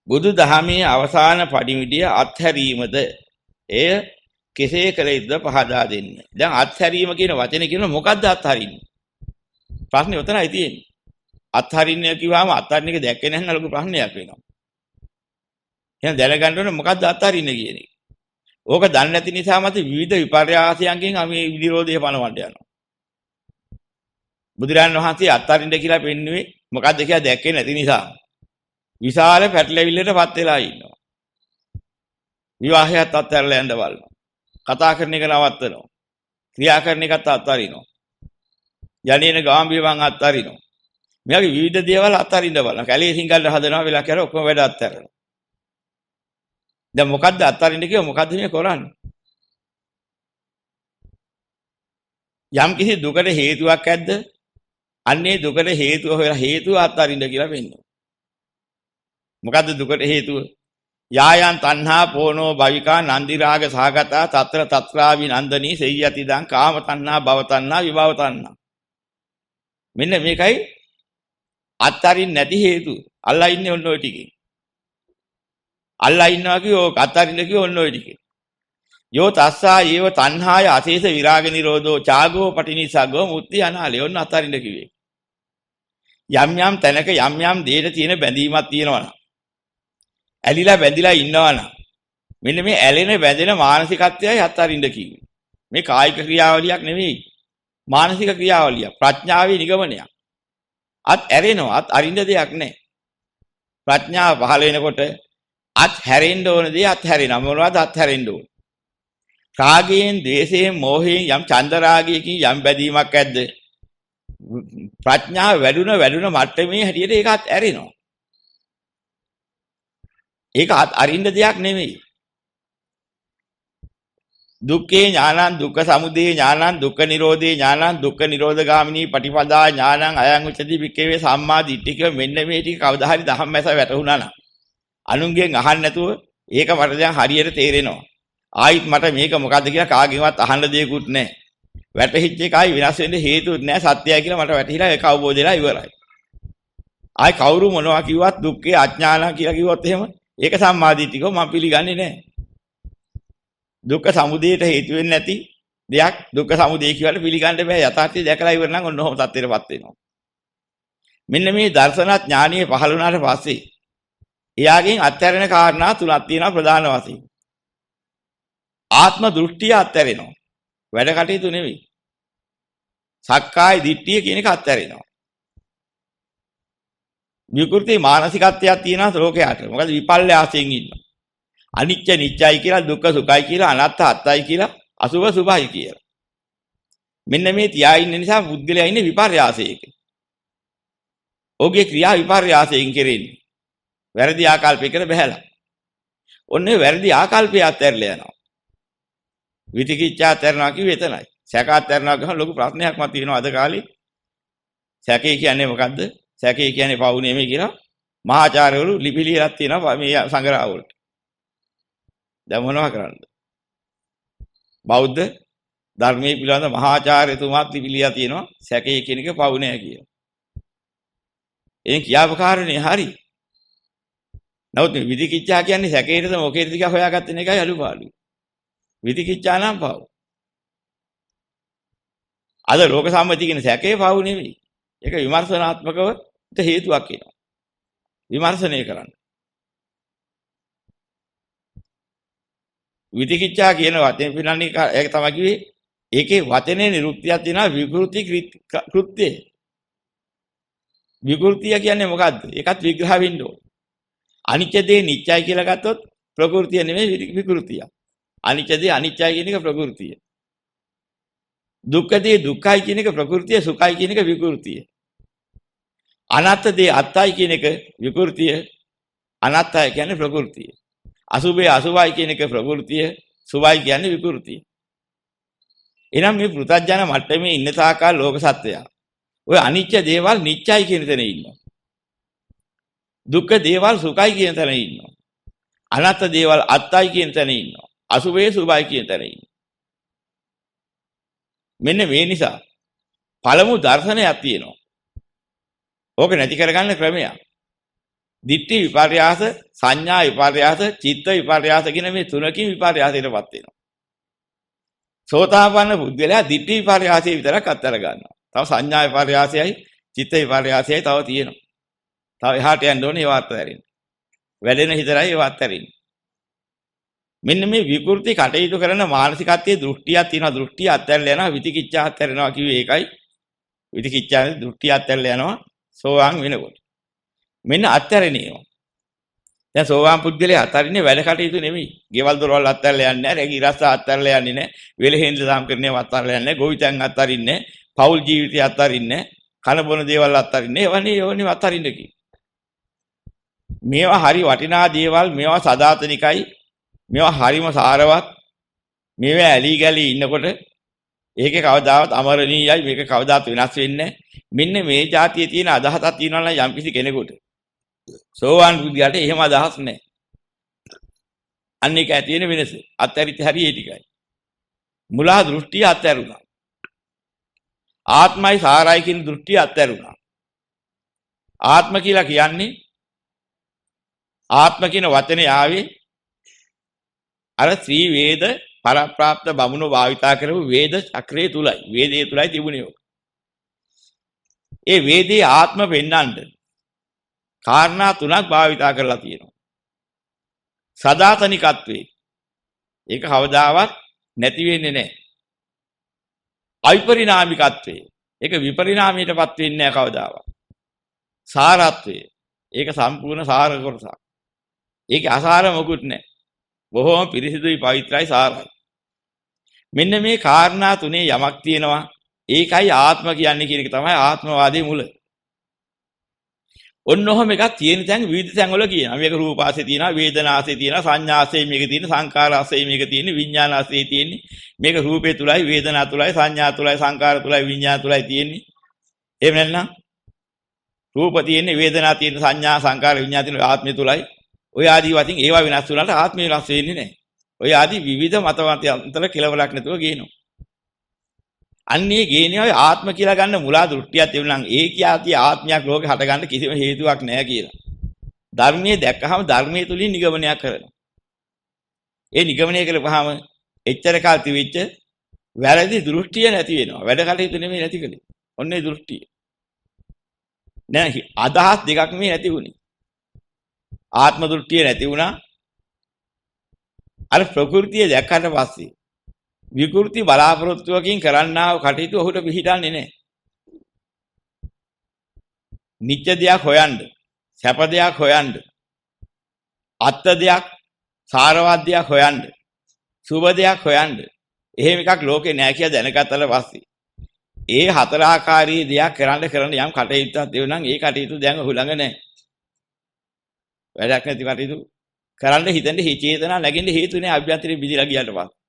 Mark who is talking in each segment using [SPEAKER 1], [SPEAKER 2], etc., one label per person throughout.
[SPEAKER 1] බුදු දහමේ අවසාන පණිවිඩය අත්හැරීමද එය කෙසේ කළ යුතුද පහදා දෙන්න. දැන් අත්හැරීම කියන වචනේ කියන මොකද්ද අත්හරින්නේ? ප්‍රශ්නේ උතනයි තියෙන්නේ. අත්හරින්න කිව්වම අත්හරින්න එක දැක්කේ නැහැ නේද ලොකු ප්‍රශ්නයක් වෙනවා. එහෙනම් දැනගන්න ඕනේ මොකද්ද අත්හරින්න කියන එක. ඕක දන්නේ නැති නිසා මත විවිධ විපර්යාසයන්ගෙන් අපි විරෝධය පනවන්න යනවා. බුදුරජාණන් වහන්සේ අත්හරින්න කියලා පෙන්වුවේ මොකද්ද කියලා දැක්කේ නැති නිසා. විශාල පැටලෙවිල්ලටපත් වෙලා ඉන්නවා. විවාහයත් අත්හැරලා යන්න බලනවා. කතා කරන එක නවත්තනවා. ක්‍රියා කරන එකත් අත්හරිනවා. යන්නේන ගාම්භීරවන් අත්හරිනවා. මෙයාගේ විවිධ දේවල් අත්හරින්න බලනවා. කැලේ සිංගල්ල හදනවා වෙලා කරලා ඔක්කොම වැඩ අත්හැරලා. දැන් මොකද්ද අත්හරින්න කිව්ව මොකද්ද මේ කරන්නේ? යම් කිසි දුකට හේතුවක් ඇද්ද? අන්නේ දුකට හේතුව හොයලා හේතුව අත්හරින්න කියලා වෙන්නේ. මොකද්ද දුකට හේතුව? යායන් තණ්හා පෝනෝ භවිකා නන්දි රාග සහගතා తත්‍ර తත්‍රාවි නන්දනී සෙය්‍යති දං කාම තණ්හා භව තණ්හා විභව තණ්හා. මෙන්න මේකයි අත්තරින් නැති හේතුව. අල්ලා ඉන්නේ ඔන්න ඔය ටිකේ. අල්ලා ඉන්නවා කියෝ අත්තරින්න කියෝ ඔන්න ඔය ටිකේ. යෝ තස්සා ඒව තණ්හාය අශේෂ විරාග නිරෝධෝ චාගෝ පටිනිසග්ගෝ මුත්‍ති අනාලේ ඔන්න අත්තරින්න කිව්වේ. යම් යම් තැනක යම් යම් දෙයක තියෙන බැඳීමක් තියෙනවනම් ඇලිලා බැඳිලා ඉන්නවනම් මෙන්න මේ ඇලෙන බැඳෙන මානසිකත්වයයි අත්තරින්න කිව්වේ. මේ කායික ක්‍රියාවලියක් නෙවෙයි. මානසික ක්‍රියාවලියක්. ප්‍රඥාවේ නිගමනයක්. අත් ඇරෙනවා. අත් අරින්න දෙයක් නැහැ. ප්‍රඥාව පහළ වෙනකොට අත් හැරෙන්න ඕන දේ අත් හැරෙනවා. මොනවද අත් හැරෙන්න ඕන? රාගයෙන්, ද්වේෂයෙන්, මෝහයෙන් යම් චන්දරාගයකින් යම් බැඳීමක් ඇද්ද? ප්‍රඥාව වැඩුණ මට්ටමේ හැටියට ඒක අත් ඇරෙනවා. ඒක අරින්න දෙයක් නෙමෙයි. දුක්ඛේ ඥානං දුක්ඛ සමුදය ඥානං දුක්ඛ නිරෝධේ ඥානං දුක්ඛ නිරෝධගාමිනී පටිපදා ඥානං අයං උච්චති වික්කවේ සම්මා දිට්ඨික මෙන්න මේ ටික කවදා හරි ධම්මැස වැටුණා නම් අනුන්ගෙන් අහන්න නැතුව ඒක මට දැන් හරියට තේරෙනවා. ආයිත් මට මේක මොකද්ද කියලා කාගෙන්වත් අහන්න දෙයක්වත් නැහැ. වැටහිච්ච එකයි විනාශ වෙන්න හේතුත් නැහැ සත්‍යයි කියලා මට වැටහිලා ඒක අවබෝධ වෙලා ඉවරයි. ආයි කවුරු මොනවා කිව්වත් දුක්ඛේ අඥානං කියලා කිව්වොත් එහෙම ඒක සම්මාදිටිකව මම පිළිගන්නේ නැහැ. දුක්ඛ සමුදයට හේතු වෙන්නේ නැති දෙයක් දුක්ඛ සමුදය කියලා පිළිගන්න බෑ. යථාර්ථය දැකලා ඉවර නම් ඔන්න ඔහොම තත්ත්වයටපත් වෙනවා. මෙන්න මේ දර්ශන ඥානීය පහළ වුණාට පස්සේ එයාගෙන් අත්හැරෙන කාරණා තුනක් තියෙනවා ප්‍රධාන වශයෙන්. ආත්ම දෘෂ්ටිය අත්හැරෙනවා. වැඩ කටයුතු නෙවෙයි. සක්කාය දිට්ඨිය කියන එක අත්හැරෙනවා. විකෘති මානසිකත්වයක් තියෙනවා ලෝකයට. මොකද විපල්යාසයෙන් ඉන්නවා. අනිත්‍ය නිත්‍යයි කියලා දුක්ඛ සුඛයි කියලා අනාත්ත අත්තයි කියලා අසුභ සුභයි කියලා. මෙන්න මේ තියා ඉන්න නිසා පුද්ගලයා ඉන්නේ විපර්යාසයක. ඔහුගේ ක්‍රියා විපර්යාසයෙන් කෙරෙන්නේ. වැරදි ආකල්පයකට බහැලා. ඔන්නේ වැරදි ආකල්පය අත්හැරලා යනවා. විතිකිච්ඡා අත්හැරනවා කිව්වේ එතනයි. සැක අත්හැරනවා ගහන ලොකු ප්‍රශ්නයක් මත තියෙනවා අද කාලේ. සැකේ කියන්නේ මොකද්ද? සැකේ කියන්නේ පවු නෙමෙයි කියලා මහාචාර්යවරු ලිපි ලියලා තියෙනවා මේ සංග්‍රහ වලට. දැන් මොනවා කරන්නද? බෞද්ධ ධර්මයේ පිළිබඳ මහාචාර්යතුමාත් ලිපි ලියලා තියෙනවා සැකේ කියන එක පවු නෑ කියලා. එයින් කියාපු කාරණේ හරි. නමුත් විතිකිච්ඡා කියන්නේ සැකේටද මොකේද ටික හොයාගත්තන එකයි අලුපාලු. විතිකිච්ඡා නම් පව්. අද ලෝක සම්මතිය කියන සැකේ පව් නෙමෙයි. ඒක විමර්ශනාත්මකව හේතුවක් වෙනවා. විමර්ශනය කරන්න. විතිකිච්ඡා කියන වචනේ පිළිගන්නේ ඒක තමයි කිව්වේ. ඒකේ වචනේ නිරුක්තියක් තියෙනවා විකෘති කෘත්‍යය. විකෘතිය කියන්නේ මොකද්ද? ඒකත් විග්‍රහ වෙන්න ඕන. අනිත්‍ය දේ නිත්‍යයි කියලා ගත්තොත් ප්‍රകൃතිය නෙමෙයි විකෘතිය. අනිත්‍ය දේ අනිත්‍යයි කියන එක ප්‍රകൃතිය. දුක්ඛ දේ දුක්ඛයි කියන එක ප්‍රകൃතිය, සුඛයි කියන එක විකෘතිය. අනාත්ම දේ අත්තයි කියන එක විකෘතිය, අනාත්තයි කියන්නේ ප්‍රകൃතිය. අසුභය අසුභයි කියන එක ප්‍රകൃතිය, සුභයි කියන්නේ විකෘතිය. එනම් මේ පෘථග්ජන මට්ටමේ ඉන්න තාකල් ලෝක සත්‍යය. ඔය අනිත්‍ය දේවල් නිත්‍යයි කියන තැන ඉන්නවා. දුක්ඛ දේවල් සුඛයි කියන තැන ඉන්නවා. අනාත්ම දේවල් අත්තයි කියන තැන ඉන්නවා. අසුභය සුභයි කියන තැන ඉන්නවා. මෙන්න මේ නිසා පළමු දර්ශනයක් තියෙනවා. ඕක නැති කරගන්න ක්‍රමයක්. ditthi විපර්යාස, සංඥා විපර්යාස, චිත්ත විපර්යාස කියන මේ තුනකින් විපර්යාසයටපත් වෙනවා. සෝතාපන්න පුද්ගලයා ditthi විපර්යාසය විතරක් අත්හැර ගන්නවා. තව සංඥා විපර්යාසයයි, චිත්ත විපර්යාසයයි තව තියෙනවා. තව එහාට යන්න ඕනේ ඒවත් ඇරින්න. වැඩෙන හිතරයි ඒවත් ඇරින්න. මෙන්න මේ විකෘති කටයුතු කරන මානසිකත්වයේ දෘෂ්ටියක් තියෙනවා. දෘෂ්ටිය අත්හැරලා යනවා, විතිකිච්ඡා අත්හැරනවා කිව්වේ ඒකයි. විතිකිච්ඡාවේ දෘෂ්ටිය අත්හැරලා යනවා සෝවාන් වෙනකොට. මෙන්න අත්හැරෙනේම. දැන් සෝවාන් පුද්ගලයා අත්හරින්නේ වැඩ කටයුතු නෙමෙයි. ගෙවල් දොරවල් අත්හැරලා යන්නේ නැහැ, රැකී රස්සා අත්හැරලා යන්නේ නැහැ, වෙලෙහෙන්ද සාම් කරන්නේ අත්හැරලා යන්නේ නැහැ, ගොවිතැන් අත්හරින්නේ නැහැ, පෞල් ජීවිතය අත්හරින්නේ නැහැ, කන බොන දේවල් අත්හරින්නේ. ඒවනේ අත්හරින්න කි. මේවා හරි වටිනා දේවල්, මේවා සදාතනිකයි, මේවා හරිම සාරවත්. මේවා ඇලි ගලි ඉන්නකොට ඒකේ කවදාවත් අමරණීයයි, මේක කවදාවත් වෙනස් වෙන්නේ නැහැ. මෙන්න මේ જાතියේ තියෙන අදහසක් තියෙනවා නම් යම්කිසි කෙනෙකුට සෝවාන් පුද්ගලයාට එහෙම අදහස් නැහැ. අන්න ඒක ඇති වෙන වෙනස. අත්හැරිත හරි ඒ ටිකයි. මුලා දෘෂ්ටිය අත්හැරුණා. ආත්මයි සාරයි කියන දෘෂ්ටිය අත්හැරුණා. ආත්ම කියලා කියන්නේ ආත්ම කියන වචනේ ආවේ අර ශ්‍රී වේද පරප්‍රාප්ත බමුණෝ භාවිතා කරපු වේද චක්‍රයේ තුලයි. වේදයේ තුලයි තිබුණේ ඔක. ඒ වේදේ ආත්ම වෙන්නඳ කාරණා තුනක් භාවිතා කරලා තියෙනවා. සදාතනිකත්වේ. ඒක කවදාවත් නැති වෙන්නේ නැහැ. අවිපරිණාමිකත්වේ. ඒක විපරිණාමයටපත් වෙන්නේ නැහැ කවදාවත්. සාරත්වයේ. ඒක සම්පූර්ණ සාර කොටසක්. ඒක අසාර මොකුත් නැහැ. බොහොම පිරිසිදුයි, පවිත්‍රායි, සාරයි. මෙන්න මේ කාරණා තුනේ යමක් තියෙනවා. ඒකයි ආත්ම කියන්නේ කියන එක තමයි ආත්මවාදයේ මුල. ඔන්න ඔහම එකක් තියෙන තැන් විවිධ තැන් වල කියනවා. මේක රූපාසේ තියෙනවා, වේදනාසේ තියෙනවා, සංඥාසේ මේක තියෙන, සංකාරාසේ මේක තියෙන, විඥානාසේ තියෙන්නේ. මේක රූපේ තුලයි, වේදනා තුලයි, සංඥා තුලයි, සංකාර තුලයි, විඥාන තුලයි තියෙන්නේ. එහෙම නැත්නම් රූප තියෙන්නේ, වේදනා තියෙන්නේ, සංඥා, සංකාර, විඥාන තියෙන ආත්මය තුලයි. ඔය ආදී වශයෙන් ඒවා වෙනස් වුණාට ආත්මය වෙනස් වෙන්නේ නැහැ. ඔය ආදී විවිධ මතවාදයන්තර කෙලවරක් නැතුව ගේනවා. අන්නේ ගේනේ ඔය ආත්ම කියලා ගන්න මුලා දෘෂ්ටියක් තිබුණා නම් ඒ කියාතිය ආත්මයක් ලෝකේ හට ගන්න කිසිම හේතුවක් නැහැ කියලා. ධර්මයේ දැක්කහම ධර්මයේ තුලින් නිගමනයක් කරනවා. ඒ නිගමනය කරපුවාම එච්චර කාල තිබිච්ච වැරදි දෘෂ්ටිය නැති වෙනවා. වැඩ කටයුතු නෙමෙයි නැති කලේ. ඔන්නේ දෘෂ්ටිය. නෑ අදහස් දෙකක් මේ නැති වුණේ. ආත්ම දෘෂ්ටිය නැති වුණා. අර ප්‍රകൃතිය දැක්කට පස්සේ විකෘති බලාපොරොත්තුවකින් කරන්නා වූ කටයුතු ඔහුට පිළිහිටන්නේ නැහැ. නිත්‍ය දෙයක් හොයන්න, සැප දෙයක් හොයන්න, අත්ත දෙයක්, සාරවත් දෙයක් හොයන්න, සුබ දෙයක් හොයන්න. එහෙම එකක් ලෝකේ නැහැ කියලා දැනගත්තට පස්සේ ඒ හතර ආකාරී දෙයක් කරන්න යම් කටයුත්තක් දෙවනම් ඒ කටයුතු දැන් ඔහු ළඟ නැහැ. වැඩක් නැති කටයුතු කරන්න හිතෙන්ද චේතනා නැගින්න හේතු නැහැ අභ්‍යන්තරේ විදිලා ගියාට පස්සේ.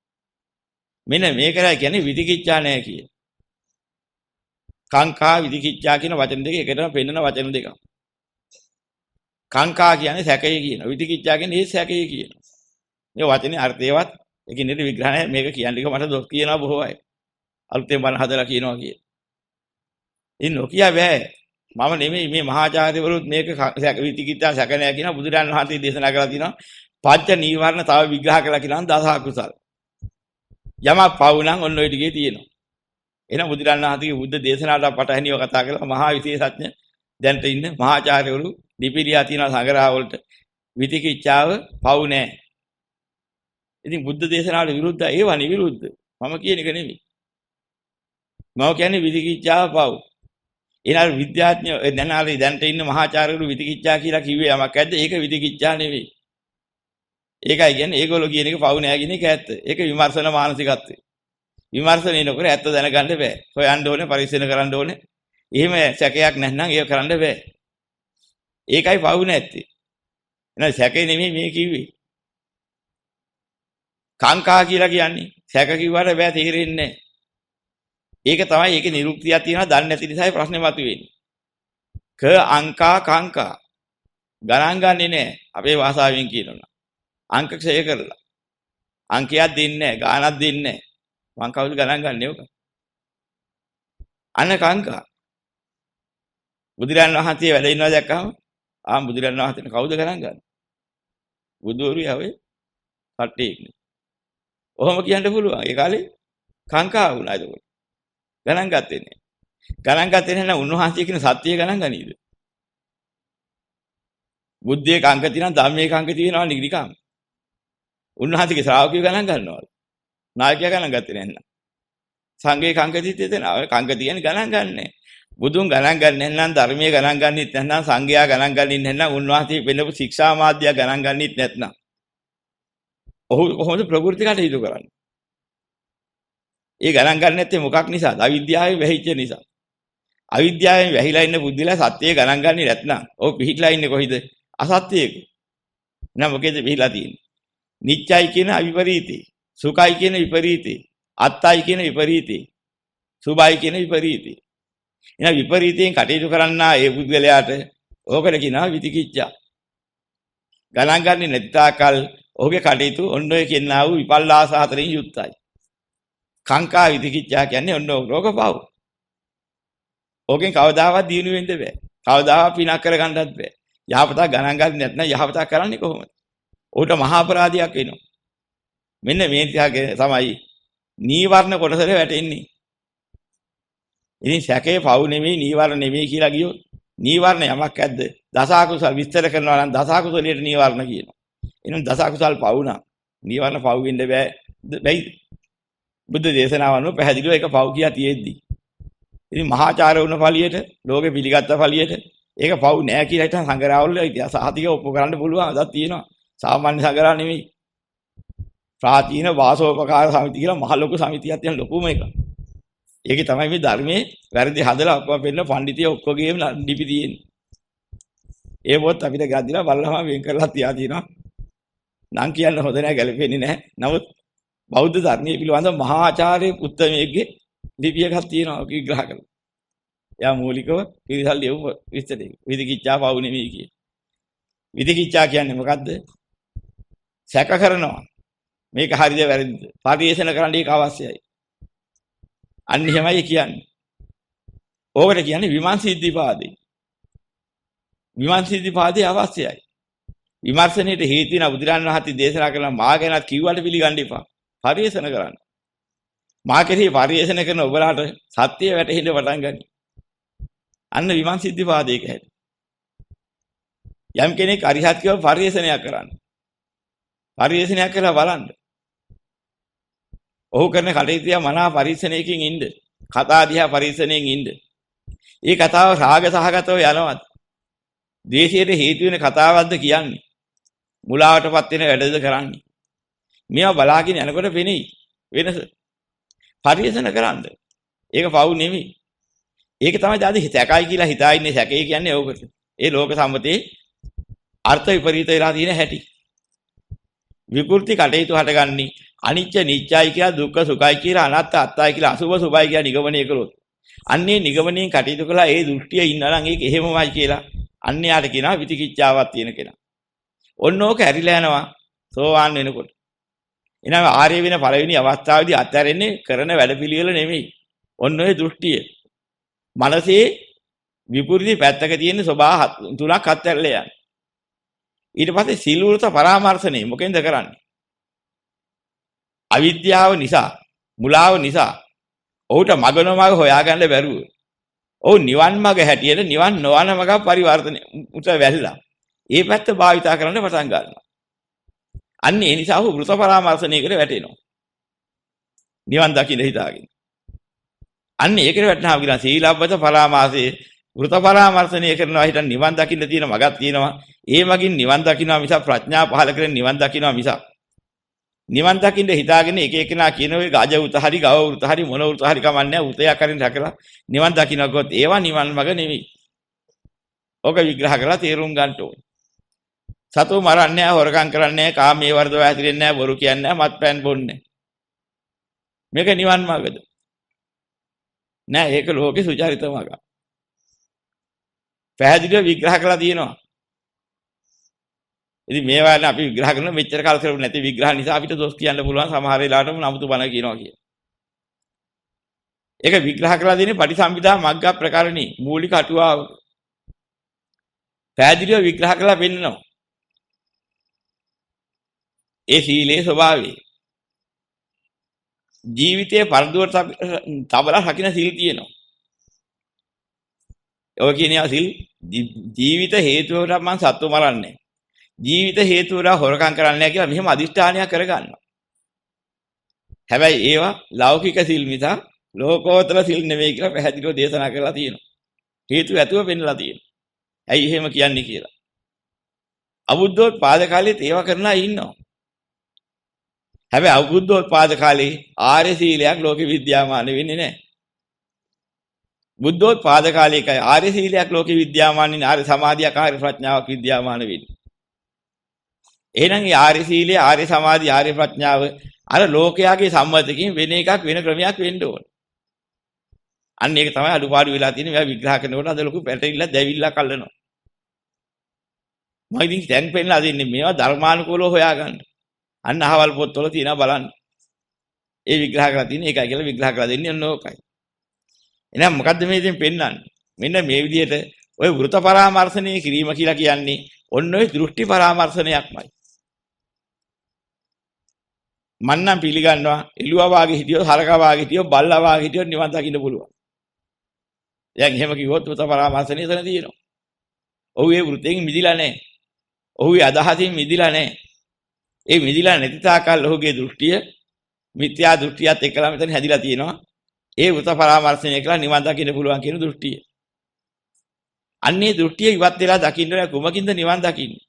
[SPEAKER 1] මෙන්න මේකයි කියන්නේ විතිකිච්ඡා නැහැ කිය. කාංකා විතිකිච්ඡා කියන වචන දෙක එකටම පෙන්නන වචන දෙකක්. කාංකා කියන්නේ සැකය කියන. විතිකිච්ඡා කියන්නේ ඒ සැකය කියන. මේ වචනේ අර්ථයවත් එකිනෙක විග්‍රහය මේක කියන්නේ මට දොස් කියනවා බොහෝ අය. අලුතෙන් බණ හදලා කියනවා කිය. ඉතින් නොකිය බෑ. මම නෙමෙයි මේ මහාචාර්යවරුත් මේක විතිකිච්ඡා සැක නැහැ කියන බුදුරන් වහන්සේ දේශනා කරලා තිනවා. පංච නීවරණ තව විග්‍රහ කරලා කියනවා දස අකුසල. යමක් පවු නම් ඔන්න ඔය ටිකේ තියෙනවා. එහෙනම් බුදුරන් වහන්සේගේ බුද්ධ දේශනාවට පටහැනිව කතා කරලා මහා විශේෂඥ දැන්ට ඉන්න මහාචාර්යවරු දීපිරියා තියෙන සංග්‍රහ වලට විතිකිච්ඡාව පවු නැහැ. ඉතින් බුද්ධ දේශනාවට විරුද්ධ ඒවා නිවිරුද්ධ. මම කියන එක නෙමෙයි. මම කියන්නේ විතිකිච්ඡාව පවු. එනල් විද්‍යාඥයෝ දැනාලේ දැන්ට ඉන්න මහාචාර්යවරු විතිකිච්ඡා කියලා කිව්වේ යමක් ඇද්ද? ඒක විතිකිච්ඡා නෙවෙයි. ඒකයි කියන්නේ ඒගොල්ලෝ කියන එක පවු නෑ කියන එක ඇත්ත. ඒක විමර්ශන මානසිකත්වය. විමර්ශනය නොකර ඇත්ත දැනගන්න බෑ. හොයන්න ඕනේ, පරිශීලන කරන්න ඕනේ. එහෙම සැකයක් නැත්නම් ඒක කරන්න බෑ. ඒකයි පවු නැත්තේ. එහෙනම් සැකේ නෙමෙයි මේ කිව්වේ. කාංකා කියලා කියන්නේ සැක කිව්වට බෑ තේරෙන්නේ නෑ. ඒක තමයි ඒකේ නිරුක්තියක් තියෙනවා දන්නේ නැති නිසායි ප්‍රශ්නේ මතුවෙන්නේ. ක අංකා කාංකා ගණන් ගන්නෙ නෑ අපේ භාෂාවෙන් කියනවා. අංක ක්ෂය කරලා. අංකයක් දෙන්නේ නැහැ, ගාණක් දෙන්නේ නැහැ. මං කවුද ගණන් ගන්නෙ ඔක? අන කාංකා. බුදුරන් වහන්සේ වැඩ ඉන්නවා දැක්කම බුදුරන් වහන්සේට කවුද ගණන් ගන්නේ? බුදුවරු යවේ කට්ටියනේ. ඔහොම කියන්න පුළුවන්. ඒ කාලේ කාංකා වුණා ඒක. ගණන් ගත්තේ නැහැ. ගණන් ගත්තේ නැහැ උන්වහන්සේ කියන සත්‍යය ගණන් ගනීද? බුද්ධයේ කාංක තියෙනවා ධම්මයේ කාංක තියෙනවා නිග්‍රිකාම. උන්වහන්සේගේ ශ්‍රාවකයෝ ගණන් ගන්නවද? නායකයා ගණන් ගත්තේ නැහැ. සංඝයේ කාංක තියෙනවා. කාංක තියෙන ගණන් ගන්නෑ. බුදුන් ගණන් ගන්නේ නැත්නම් ධර්මයේ ගණන් ගන්නෙත් නැත්නම් සංඝයා ගණන් ගන්නෙත් නැත්නම් උන්වහන්සේ වෙනපු ශික්ෂා මාධ්‍ය ගණන් ගන්නෙත් නැත්නම් ඔහු කොහොමද ප්‍රවෘත්ති කටයුතු කරන්නේ? ඒ ගණන් ගන්න නැත්තේ මොකක් නිසාද? අවිද්‍යාවෙන් වැහිච්ච නිසා. අවිද්‍යාවෙන් වැහිලා ඉන්න බුද්ධිලා සත්‍යය ගණන් ගන්නේ නැත්නම් ඔහු පිහිටලා ඉන්නේ කොහිද? අසත්‍යයක. නෑ මොකේද පිහිටලා තියෙන්නේ? නිච්චයි කියන අවිපරීතේ, සුඛයි කියන විපරීතේ, අත්තයි කියන විපරීතේ, සුභයි කියන විපරීතේ. එන විපරීතයෙන් කටයුතු කරන්නා ඒ බුද්ධලයාට ඕකට කියනවා විතිකිච්ඡා. ගණන් ගන්නේ නැති තාකල් ඔහුගේ කටයුතු ඔන්න ඔය කියනා වූ විපල්ලාස හතරෙන් යුක්තයි. කාංකා විතිකිච්ඡා කියන්නේ ඔන්න ඕක පාව. ඕකෙන් කවදාවත් දිනු වෙන්න බෑ. කවදාවත් පිනක් කරගන්නත් බෑ. යහපත ගණන් ගන්න නැත්නම් යහපත කරන්නේ කොහොමද? උට මහා අපරාධයක් වෙනවා. මෙන්න මේ තියාගේ තමයි නීවරණ කොටසට වැටෙන්නේ. ඉතින් සැකේ පව් නෙමෙයි නීවරණ නෙමෙයි කියලා ගියොත් නීවරණ යමක් ඇද්ද? දසකුසල් විස්තර කරනවා නම් දසකුසලයට නීවරණ කියනවා. එහෙනම් දසකුසල් පව් නම් නීවරණ පව් වෙන්න බැයි. බුද්ධ දේශනාවන්ව පැහැදිලිව ඒක පව් කියා තියෙද්දි. ඉතින් මහාචාර්ය වුණ ඵලියට, ලෝකෙ පිළිගත්ත ඵලියට ඒක පව් නෑ කියලා හිටන් සංගරාවල ඉතිහාස සාහිතික ඔප්පු කරන්න පුළුවන් අදක් තියෙනවා. සාමාන්‍ය සංගරා නෙමෙයි. ප්‍රාචීන වාසෝපකාර සමිති කියලා මහ ලොකු සමිතියක් තියෙන ලොකුම එක. ඒකේ තමයි මේ ධර්මයේ වැරදි හදලා ඔක්කොම පෙන්න පඬිතිය ඔක්කොගේම ලිපි තියෙන්නේ. ඒ පොත් අපිට ගද්දිලා බලලම වෙන් කරලා තියා තියෙනවා. නම් කියන්න හොඳ නැහැ ගැලපෙන්නේ නැහැ. නමුත් බෞද්ධ ධර්මයේ පිළිබඳ මහා ආචාර්ය උත්තමයෙක්ගේ ලිපි එකක් තියෙනවා විග්‍රහ කරලා. එයා මූලිකව පිළිසල් ලියපු විස්තරය. විදිකිච්ඡා පවු නෙමෙයි කියේ. විදිකිච්ඡා කියන්නේ මොකද්ද? සැක කරනවා. මේක හරිද වැරදිද? පරිේෂණ කරන්න ඒක අවශ්‍යයි. අන්න එහෙමයි කියන්නේ. ඕකට කියන්නේ විමර්ශිද්දීපාදේ. විමර්ශිද්දීපාදේ අවශ්‍යයි. විමර්ශනයේට හේතු වෙන බුදුරන් වහන්සේ දේශනා කරන මා ගැනත් කිව්වට පිළිගන්න එපා. පරිේෂණ කරන්න. මා කෙරෙහි පරිේෂණ කරන ඔබලාට සත්‍ය වැටහෙන්න පටන් ගනී. අන්න විමර්ශිද්දීපාදේක හැටි. යම් කෙනෙක් අරිහත් කියව පරිේෂණයක් කරන්න. පරිේෂණයක් කරලා බලන්න. ඔහු කරන කටයුතු මනා පරිශ්‍රණයකින් ඉන්න. කතා දිහා පරිශ්‍රණයෙන් ඉන්න. මේ කතාව රාග සහගතව යනවත්. ද්වේෂයට හේතු වෙන කතාවක්ද කියන්නේ. මුලාවටපත් වෙන වැඩද කරන්නේ. මේවා බලාගෙන යනකොට වෙන්නේ වෙනස. පරිශ්‍රණ කරන්න. ඒක පව් නෙමෙයි. ඒක තමයි දාදී සැකයි කියලා හිතා ඉන්නේ සැකේ කියන්නේ ඕකට. ඒ ලෝක සම්මතේ අර්ථ විපරීත වෙලා තියෙන හැටි. විකෘති කටයුතු හටගන්නේ අනිච්ච නිච්චයි කියලා දුක්ඛ සුඛයි කියලා අනාත්ත අත්තයි කියලා අසුභ සුභයි කියලා නිගමනය කළොත් අන්නේ නිගමනයෙන් කටයුතු කළා ඒ දෘෂ්ටිය ඉන්නා නම් ඒක එහෙමමයි කියලා අන්‍යයාට කියනවා විතිකිච්ඡාවක් තියෙන කෙනා. ඔන්න ඕක ඇරිලා යනවා සෝවාන් වෙනකොට. එනවා ආර්ය වෙන පළවෙනි අවස්ථාවේදී අත්හැරෙන්නේ කරන වැඩපිළිවෙල නෙමෙයි. ඔන්න ඔය දෘෂ්ටිය. මනසේ විපෘති පැත්තක තියෙන ස්වභාව තුනක් අත්හැරලා යනවා. ඊට පස්සේ සීලවෘත පරාමර්ශණය මොකෙන්ද කරන්නේ? අවිද්‍යාව නිසා, මුලාව නිසා ඔහුට මගනමග හොයාගන්න බැරුව. ඔහු නිවන් මග හැටියට නිවන් නොවන මග පරිවර්තනය උට වැල්ලා. ඒ පැත්ත භාවිතා කරන්න පටන් ගන්නවා. අන්න ඒ නිසා ඔහු වෘත පරාමර්ශණයකට වැටෙනවා. නිවන් දකින්න හිතාගෙන. අන්න ඒකට වැටෙනවා කියන සීලබ්බත පරාමාසයේ වෘත පරාමර්ශණය කරනවා හිටන් නිවන් දකින්න තියෙන මගක් තියෙනවා. ඒ මගින් නිවන් දකින්නවා මිස ප්‍රඥා පහල කරගෙන නිවන් දකින්නවා මිස නිවන් දකින්න හිතාගෙන එක එකනා කියන ඔය ගජ උත හරි ගව උත හරි මොන උත හරි කමන්නේ උතයක් හරින් රැකලා නිවන් දකින්නකොත් ඒවා නිවන් මග නෙවෙයි. ඕක විග්‍රහ කරලා තේරුම් ගන්න ඕනේ. සතු මරන්නේ නැහැ, හොරකම් කරන්නේ නැහැ, කාමයේ වර්ධව හැසිරෙන්නේ නැහැ, බොරු කියන්නේ නැහැ, මත්පැන් බොන්නේ. මේක නිවන් මගද? නෑ, ඒක ලෝකේ සුචරිත මග. පැහැදිලිව විග්‍රහ කරලා තියෙනවා. ඉතින් මේවා අපි විග්‍රහ කරන මෙච්චර කාල කරපු නැති විග්‍රහ නිසා අපිට දොස් කියන්න පුළුවන් සමහර වෙලාවට නමුතු බණ කියනවා කිය. ඒක විග්‍රහ කරලා දෙන්නේ පටිසම්භිදා මග්ග ප්‍රකරණේ මූලික අටුවාව. පැහැදිලිව විග්‍රහ කරලා පෙන්නනවා. ඒ සීලේ ස්වභාවය. ජීවිතයේ පරදුවට තබලා රකින්න සීල් තියෙනවා. ඔය කියන්නේ සිල් ජීවිත හේතුවට මම සත්තු මරන්නේ. ජීවිත හේතුවට හොරකම් කරන්නේ නැහැ කියලා මෙහෙම අදිෂ්ඨානයක් කරගන්නවා. හැබැයි ඒවා ලෞකික සිල් මිස ලෝකෝත්තර සිල් නෙවෙයි කියලා පැහැදිලිව දේශනා කරලා තියෙනවා. හේතු ඇතුව පෙන්නලා තියෙනවා. ඇයි එහෙම කියන්නේ කියලා. අබුද්ධෝත්පාද කාලේත් ඒවා කරන අය ඉන්නවා. හැබැයි අබුද්ධෝත්පාද කාලේ ආර්ය සීලයක් ලෝකෙ විද්‍යාමාන වෙන්නේ නැහැ. බුද්ධෝත්පාද කාලයකයි ආර්ය සීලයක් ලෝකෙ විද්‍යාමාන වෙන්නේ ආර්ය සමාධියක් ආර්ය ප්‍රඥාවක් විද්‍යාමාන වෙන්නේ. එහෙනම් මේ ආර්ය සීලය ආර්ය සමාධිය ආර්ය ප්‍රඥාව අර ලෝකයාගේ සම්මතකින් වෙන එකක් වෙන ක්‍රමයක් වෙන්න ඕන. අන්න ඒක තමයි අඩුපාඩු වෙලා තියෙන්නේ. මේවා විග්‍රහ කරනකොට අද ලොකු පැටලිලා දැවිලා කල්ලනවා. මම ඉතින් දැන් පෙන්නලා දෙන්නේ මේවා ධර්මානුකූලව හොයාගන්න. අන්න අහවල් පොත්වල තියෙනවා බලන්න. ඒ විග්‍රහ කරලා තියෙන්නේ ඒකයි කියලා විග්‍රහ කරලා දෙන්නේ ඔන්න ඕකයි. එහෙනම් මොකද්ද මේ ඉතින් පෙන්වන්නේ? මෙන්න මේ විදිහට ඔය වෘත පරාමර්ශණය කිරීම කියලා කියන්නේ ඔන්න ඔය දෘෂ්ටි පරාමර්ශනයක්මයි. මන්නම් පිළිගන්නවා එළුවා වාගේ හිටියොත් හරකා වාගේ හිටියොත් බල්ලා වාගේ හිටියොත් නිවන් දකින්න පුළුවන්. දැන් එහෙම කිව්වොත් වෘත පරාමර්ශණය එතන තියෙනවා. ඔහු ඒ වෘතෙන් මිදිලා නැහැ. ඔහු ඒ අදහසින් මිදිලා නැහැ. ඒ මිදිලා නැති තාකල් ඔහුගේ දෘෂ්ටිය මිත්‍යා දෘෂ්ටියත් එක්කලා මෙතන හැදිලා තියෙනවා. ඒ වෘත පරාමර්ශනය කළා නිවන් දකින්න පුළුවන් කියන දෘෂ්ටිය. අන්නේ දෘෂ්ටිය ඉවත් වෙලා දකින්න ඕන කුමකින්ද නිවන් දකින්නේ?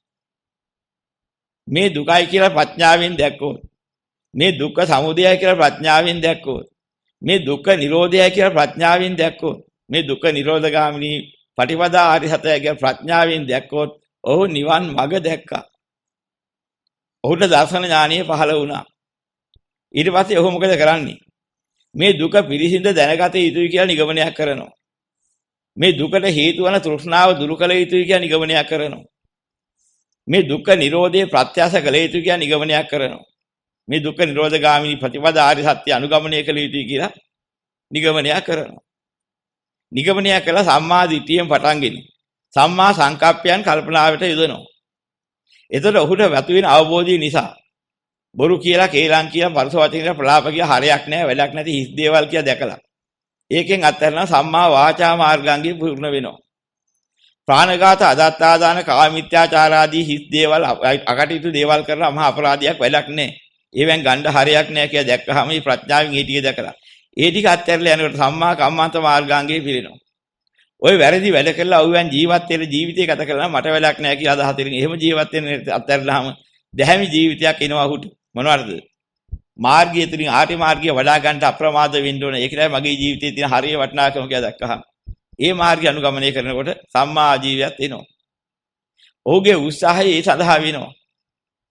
[SPEAKER 1] මේ දුකයි කියලා ප්‍රඥාවෙන් දැක්කොත්, මේ දුක්ඛ සමුදයයි කියලා ප්‍රඥාවෙන් දැක්කොත්, මේ දුක්ඛ නිරෝධයයි කියලා ප්‍රඥාවෙන් දැක්කොත්, මේ දුක්ඛ නිරෝධගාමිනී පටිපදා ආරි සත්‍යය කියලා ප්‍රඥාවෙන් දැක්කොත්, ඔහු නිවන් මඟ දැක්කා. ඔහුට දර්ශන ඥානිය පහළ වුණා. ඊට පස්සේ ඔහු මොකද කරන්නේ? මේ දුක පිරිසිඳ දැනගත යුතුයි කියලා නිගමනයක් කරනවා. මේ දුකට හේතු වන තෘෂ්ණාව දුරු කළ යුතුයි කියලා නිගමනයක් කරනවා. මේ දුක්ඛ නිරෝධයේ ප්‍රත්‍යක්ෂ කළ යුතුයි කියලා නිගමනයක් කරනවා. මේ දුක්ඛ නිරෝධගාමිනී ප්‍රතිපදා ආර්ය සත්‍ය අනුගමනය කළ යුතුයි කියලා නිගමනයක් කරනවා. නිගමනයක් කළා සම්මා දිට්ඨියෙන් පටන්ගෙන සම්මා සංකප්පයන් කල්පනාවට යොදනවා. එතකොට ඔහුට වැතු වෙන අවබෝධය නිසා බොරු කියලා කේලම් කියලා පරස වචන කියලා ප්‍රලාප කියලා හරයක් නැහැ වැඩක් නැති හිස් දේවල් කියලා දැකලා ඒකෙන් අත්හැරන සම්මා වාචා මාර්ගාංගය පූර්ණ වෙනවා. ප්‍රාණඝාත අදත්තාදාන කාමීත්‍යාචාර ආදී හිස් දේවල් අකටයුතු දේවල් කරලා මහා අපරාධයක් වැඩක් නැහැ. ඒවෙන් ගණ්ඩ හරයක් නැහැ කියලා දැක්කහම මේ ප්‍රඥාවෙන් ඒ ටික දැකලා ඒ ටික අත්හැරලා යනකොට සම්මා කම්මන්ත මාර්ගාංගය පිරෙනවා. ඔය වැරදි වැඩ කරලා ඔයයන් ජීවත් වෙන ජීවිතය ගත කරලා මට වැඩක් නැහැ කියලා අදහස් දෙමින් එහෙම ජීවත් වෙන අත්හැරලාම දැහැමි ජීවිතයක් එනවා ඔහුට. මොනවද? මාර්ගය තුලින් ආටි මාර්ගය වඩා ගන්නට අප්‍රමාද වෙන්න ඕන. ඒක තමයි මගේ ජීවිතයේ තියෙන හරිය වටිනාකම කියලා දැක්කහම. ඒ මාර්ගය අනුගමනය කරනකොට සම්මා ආජීවයත් එනවා. ඔහුගේ උත්සාහය ඒ සඳහා වෙනවා.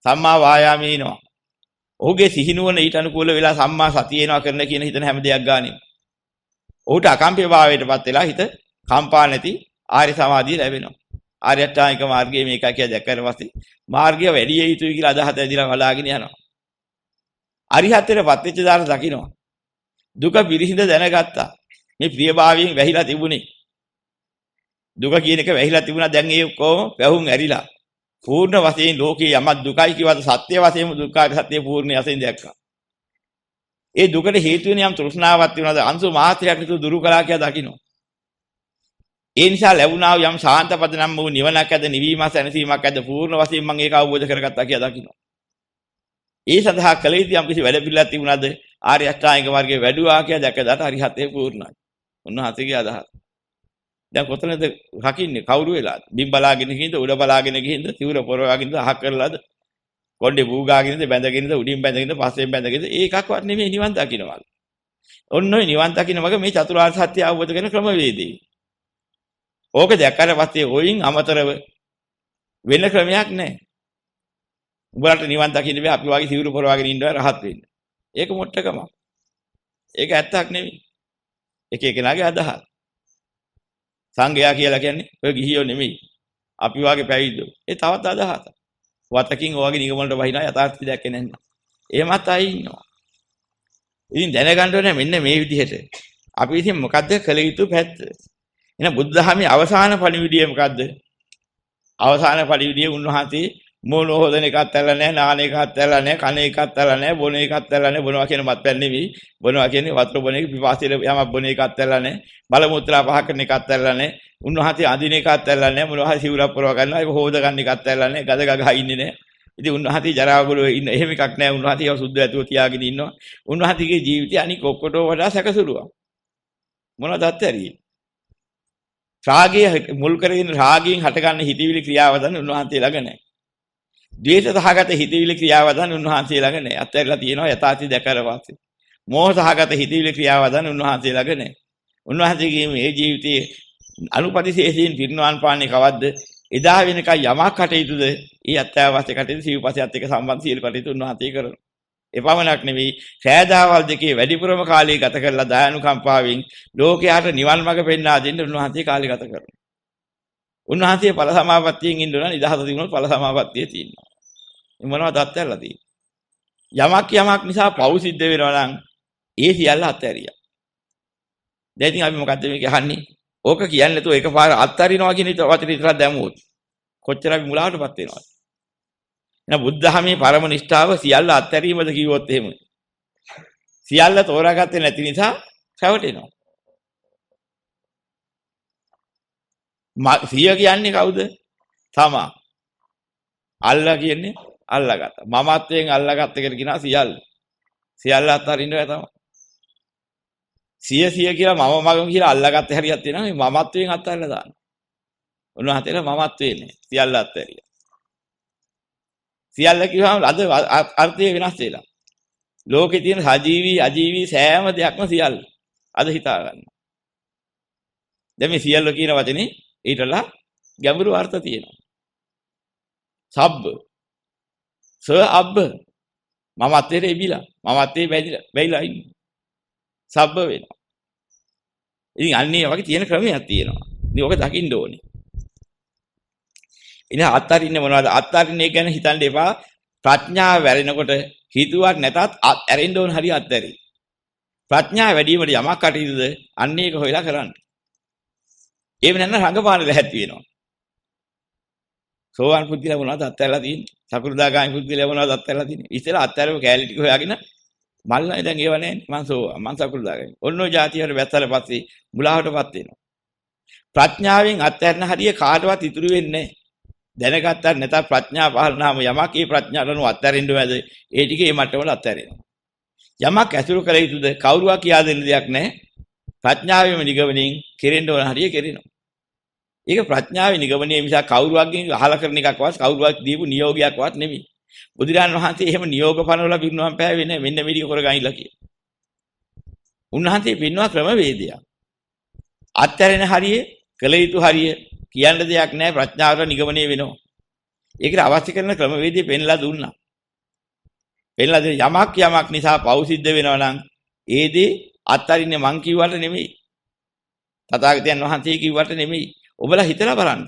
[SPEAKER 1] සම්මා වායාමී වෙනවා. ඔහුගේ සිහිනුවන ඊට අනුකූල වෙලා සම්මා සතිය එනවා කරන කියන හිතන හැම දෙයක් ගානේ. ඔහුට අකම්පිත භාවයටපත් වෙලා හිත කම්පා නැති ආර්ය සමාධිය ලැබෙනවා. ආර්ය අෂ්ටාංගික මාර්ගයේ මේකයි කියලා දැක්කට පස්සේ මාර්ගය වැඩි යුතුයි කියලා අදහස ඇදිලා බලාගෙන යනවා. අරිහත්ත්වයටපත් වෙච්ච දාන දකින්නවා. දුක පිරිසිඳ දැනගත්තා. මේ ප්‍රියභාවයෙන් වැහිලා තිබුණේ. දුක කියන එක වැහිලා තිබුණා. දැන් ඒ කොහොම වැහුම් ඇරිලා. පූර්ණ වශයෙන් ලෝකේ යමක් දුකයි කියවද සත්‍ය වශයෙන්ම දුක්ඛාර සත්‍ය පූර්ණ වශයෙන් දැක්කා. ඒ දුකට හේතු වෙන යම් තෘෂ්ණාවක් තියනවාද අංශු මාත්‍රයක් නිතු දුරු කළා කියලා දකින්නවා. ඒ නිසා ලැබුණා වූ යම් ශාන්තපද නම් වූ නිවනක් ඇද නිවීම සැනසීමක් ඇද පූර්ණ වශයෙන් මම ඒක අවබෝධ කරගත්තා කියලා දකින්නවා. ඒ සඳහා කල යුතු යම් කිසි වැඩ පිළිවෙලක් තිබුණාද ආර්ය අෂ්ටාංගික මාර්ගයේ වැඩුවා කියලා දැකදාට අරිහත්ත්වයේ පූර්ණයි. උන්වහන්සේගේ අදහස. දැන් කොතනද රකින්නේ කවුරු වෙලාද? බිම් බලාගෙන ගිහින්ද උඩ බලාගෙන ගිහින්ද සිවුර පොරවාගෙනද අහක් කරලාද? කොණ්ඩේ බූගාගෙනද බැඳගෙනද උඩින් බැඳගෙනද පස්සෙන් බැඳගෙනද ඒකක්වත් නෙමෙයි නිවන් දකින්නවල. ඔන්න ඔය නිවන් දකින්න මග මේ චතුරාර්ය සත්‍ය අවබෝධ කරන ක්‍රමවේදේ. ඕක දැක්කට පස්සේ ඔයින් අමතරව වෙන ක්‍රමයක් නැහැ. උඹලට නිවන් දකින්න බෑ අපි වගේ සිවුරු පොරවාගෙන ඉන්නවා රහත් වෙන්න. ඒක මොට්ටකම. ඒක ඇත්තක් නෙමෙයි. එක එකනාගේ අදහස්. සංඝයා කියලා කියන්නේ ඔය ගිහියෝ නෙමෙයි. අපි වාගේ පැවිද්දෝ. ඒ තවත් අදහසක්. වතකින් ඔයගේ නිගමනට වහිනා යථාර්ථය දැක්කේ නැන්න. එහෙමත් අය ඉන්නවා. ඉතින් දැනගන්න ඕනේ මෙන්න මේ විදිහට. අපි ඉතින් මොකද්ද කළ යුතු පැත්ත? එහෙනම් බුද්ධ ධර්මයේ අවසාන පණිවිඩය මොකද්ද? අවසාන පරිවිදියේ උන්වහන්සේ මොන හොදන එකක් ඇල්ල නැහැ, නාන එකක් ඇල්ල නැහැ, කන එකක් ඇල්ල නැහැ, බොන එකක් ඇල්ල නැහැ. බොනවා කියන මත්පැන් නෙවෙයි. බොනවා කියන්නේ වතුර බොන එක, පිපාසයට යමක් බොන එකක් ඇල්ල නැහැ. බල මුත්‍රා පහ කරන එකක් ඇල්ල නැහැ. උන්වහන්සේ අඳින එකක් ඇල්ල නැහැ. මොනවා හරි සිවුරක් පරව ගන්නවා. ඒක හොද ගන්න එකක් ඇල්ල නැහැ. ගද ගගා ඉන්නේ නැහැ. ඉතින් උන්වහන්සේ ජරාවගලෝ ඉන්න එහෙම එකක් නැහැ. උන්වහන්සේ ඒව සුද්ධ ඇතුව තියාගෙන ඉන්නවා. උන්වහන්සේගේ ජීවිතය අනික ඔක්කොටම වඩා සැකසුරුවක්. මොනවද අත්හැරියේ? රාගයේ මුල් කරගෙන රාගයෙන් හටගන්න හිතවිලි ක්‍රියාවදන් උන්වහන්සේ ළඟ නැහැ. ද්වේෂ සහගත හිතවිලි ක්‍රියාවදන් උන්වහන්සේ ළඟ නැහැ. අත්හැරලා තියෙනවා යථාර්ථය දැකලා පස්සේ. මෝහ සහගත හිතවිලි ක්‍රියාවදන් උන්වහන්සේ ළඟ නැහැ. උන්වහන්සේගේ මේ ජීවිතයේ අනුපතිශේෂයෙන් පිරිනවන් පාන්නේ කවද්ද? එදා වෙනකන් යමක් කටයුතුද? ඒ අත්‍යවශ්‍ය කටයුතු සිව්පසයත් එක්ක සම්බන්ධ සියලු කටයුතු උන්වහන්සේ කරනවා. එපමණක් නෙවෙයි සෑදාවල් දෙකේ වැඩිපුරම කාලය ගත කරලා දයානුකම්පාවෙන් ලෝකයාට නිවන් මඟ පෙන්වා දෙන්න උන්වහන්සේ කාලය ගත කරනවා. උන්වහන්සේ ඵල සමාපත්තියෙන් ඉන්න උනා නිදහස තිබුණොත් ඵල සමාපත්තිය තියෙනවා. මේ මොනවද අත්හැරලා තියෙන්නේ? යමක් නිසා පව් සිද්ධ වෙනවා නම් ඒ සියල්ල අත්හැරියා. දැන් ඉතින් අපි මොකද්ද මේක අහන්නේ? ඕක කියන්නේ නැතුව එකපාර අත්හරිනවා කියන වචනේ විතරක් දැමුවොත් කොච්චර අපි මුලාවටපත් වෙනවද? එහෙනම් බුද්ධ ධර්මයේ පරම නිෂ්ඨාව සියල්ල අත්හැරීමද කිව්වොත් එහෙම. සියල්ල තෝරාගත්තේ නැති නිසා රැවටෙනවා. සිය කියන්නේ කවුද? තමා. අල්ලා කියන්නේ අල්ලාගත්ත. මමත්වයෙන් අල්ලාගත්ත එකට කියනවා සියල්ල. සියල්ල අත්හරින්න බෑ තමයි. සිය කියලා මම මගම කියලා අල්ලාගත්ත හැරියක් තියෙනවා. මේ මමත්වයෙන් අත්හරින්න දාන්න. උන්වහන්සේලා මමත්වේ නේ. සියල්ල අත්හැරියා. සියල්ල කියවම අද අර්ථය වෙනස් වෙලා. ලෝකේ තියෙන සජීවී අජීවී සෑම දෙයක්ම සියල්ල. අද හිතා ගන්න. දැන් මේ සියල්ල කියන වචනේ ඊටලා ගැඹුරු අර්ථ තියෙනවා. සබ්බ ස අබ්බ මමත්වයේ ඉබිලා මමත්වයේ බැයිලා ඉන්නේ. සබ්බ වෙනවා. ඉතින් අන්නේ වගේ තියෙන ක්‍රමයක් තියෙනවා. ඉතින් ඔක දකින්න ඕනේ. ඉතින් අත්තරින්නේ මොනවද? අත්තරින්නේ ගැන හිතන්න එපා. ප්‍රඥාව වැඩෙනකොට හිතුවක් නැතත් ඇරෙන්න ඕන හරිය අත්තරි. ප්‍රඥාව වැඩි වීමට යමක් කටයුතුද අන්න ඒක හොයලා කරන්න. එහෙම නැත්නම් රංගපාන ලැහැත්ති වෙනවා. සෝවාන් පුද්ගලයා මොනවද අත්හැරලා තියෙන්නේ? සකෘදාගාමී පුද්ගලයා මොනවද අත්හැරලා තියෙන්නේ? ඉතල අත්හැරව කැලේ ටික හොයාගෙන මල්ලා දැන් ඒව නැහැ. මං සෝවාන් මං සකෘදාගාමී. ඔන්න ඔය જાතියට වැස්සල පස්සේ මුලාවටපත් වෙනවා. ප්‍රඥාවෙන් අත්හැරන හරිය කාටවත් ඉතුරු වෙන්නේ නැහැ. දැනගත්තා නැත්නම් ප්‍රඥා පහළනාම යමක් ඒ ප්‍රඥාවලන අත්හැරෙන්න බෑද? ඒ ටික ඒ මට්ටමවල අත්හැරෙනවා. යමක් ඇසුරු කළ යුතුද? කවුරුවා කියා දෙන්න දෙයක් නැහැ. ප්‍රඥාවෙම නිගමනින් කෙරෙන්න ඕන හරිය කෙරෙනවා. ඒක ප්‍රඥාවේ නිගමනයේ මිස කවුරුවක්ගෙන් අහලා කරන එකක්වත් කවුරුවක් දීපු නියෝගයක්වත් නෙමෙයි. බුදුරජාණන් වහන්සේ එහෙම නියෝග පනවල පිරිනුවම් පෑවේ නැහැ. මෙන්න මේක කරගන්නilla කිය. උන්වහන්සේ පින්නවා ක්‍රමවේදයක්. අත්හැරෙන හරිය කළ යුතු හරිය කියන්න දෙයක් නැහැ. ප්‍රඥාවට නිගමනය වෙනවා. ඒකට අවශ්‍ය කරන ක්‍රමවේදය පෙන්ලා දුන්නා. පෙන්ලා දෙන යමක් නිසා පව් සිද්ධ වෙනවා නම් ඒ දේ අත්හරින්නේ මං කිව්වට නෙමෙයි. තථාගතයන් වහන්සේ කිව්වට නෙමෙයි. ඔබලා හිතලා බලන්න.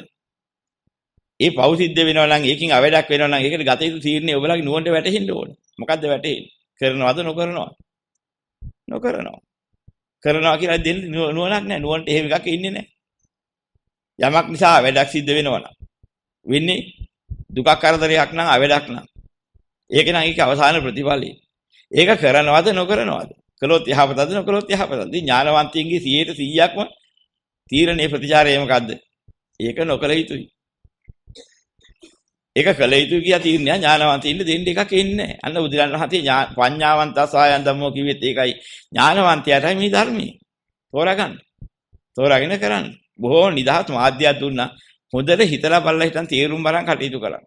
[SPEAKER 1] ඒ පව් සිද්ධ වෙනවා නම් ඒකෙන් අවඩක් වෙනවා නම් ඒකට ගත යුතු තීරණේ ඔබලාගේ නුවණට වැටහෙන්න ඕනේ. මොකද්ද වැටහෙන්නේ? කරනවද නොකරනවද? නොකරනවා. කරනවා කියලා දෙන්නේ නුවණක් නැහැ. නුවණට එහෙම එකක් ඉන්නේ නැහැ. යමක් නිසා වැඩක් සිද්ධ වෙනවා නම් වෙන්නේ දුකක් කරදරයක් නම් අවඩක් නම් ඒක නම් ඒක අවසාන ප්‍රතිඵලයි. ඒක කරනවද නොකරනවද? කළොත් යහපතද නොකළොත් යහපතද? ඉතින් ඥානවන්තයින්ගේ 100%ක්ම තීරණේ ප්‍රතිචාරය මොකද්ද? ඒක නොකළ යුතුයි. ඒක කළ යුතුයි කියා තීරණය ඥානවන්තයින්ට දෙන්න එකක් එන්නේ නැහැ. අන්න බුදුරන් වහන්සේ පඤ්ඤාවන්තසායන් ධම්මෝ කිව්වෙත් ඒකයි. ඥානවන්තයාටයි මේ ධර්මයේ. තෝරාගන්න. තෝරාගෙන කරන්න. බොහෝ නිදහස් මාධ්‍යයක් දුන්නා. හොඳට හිතලා බලලා හිටන් තීරුම් බලන් කටයුතු කරන්න.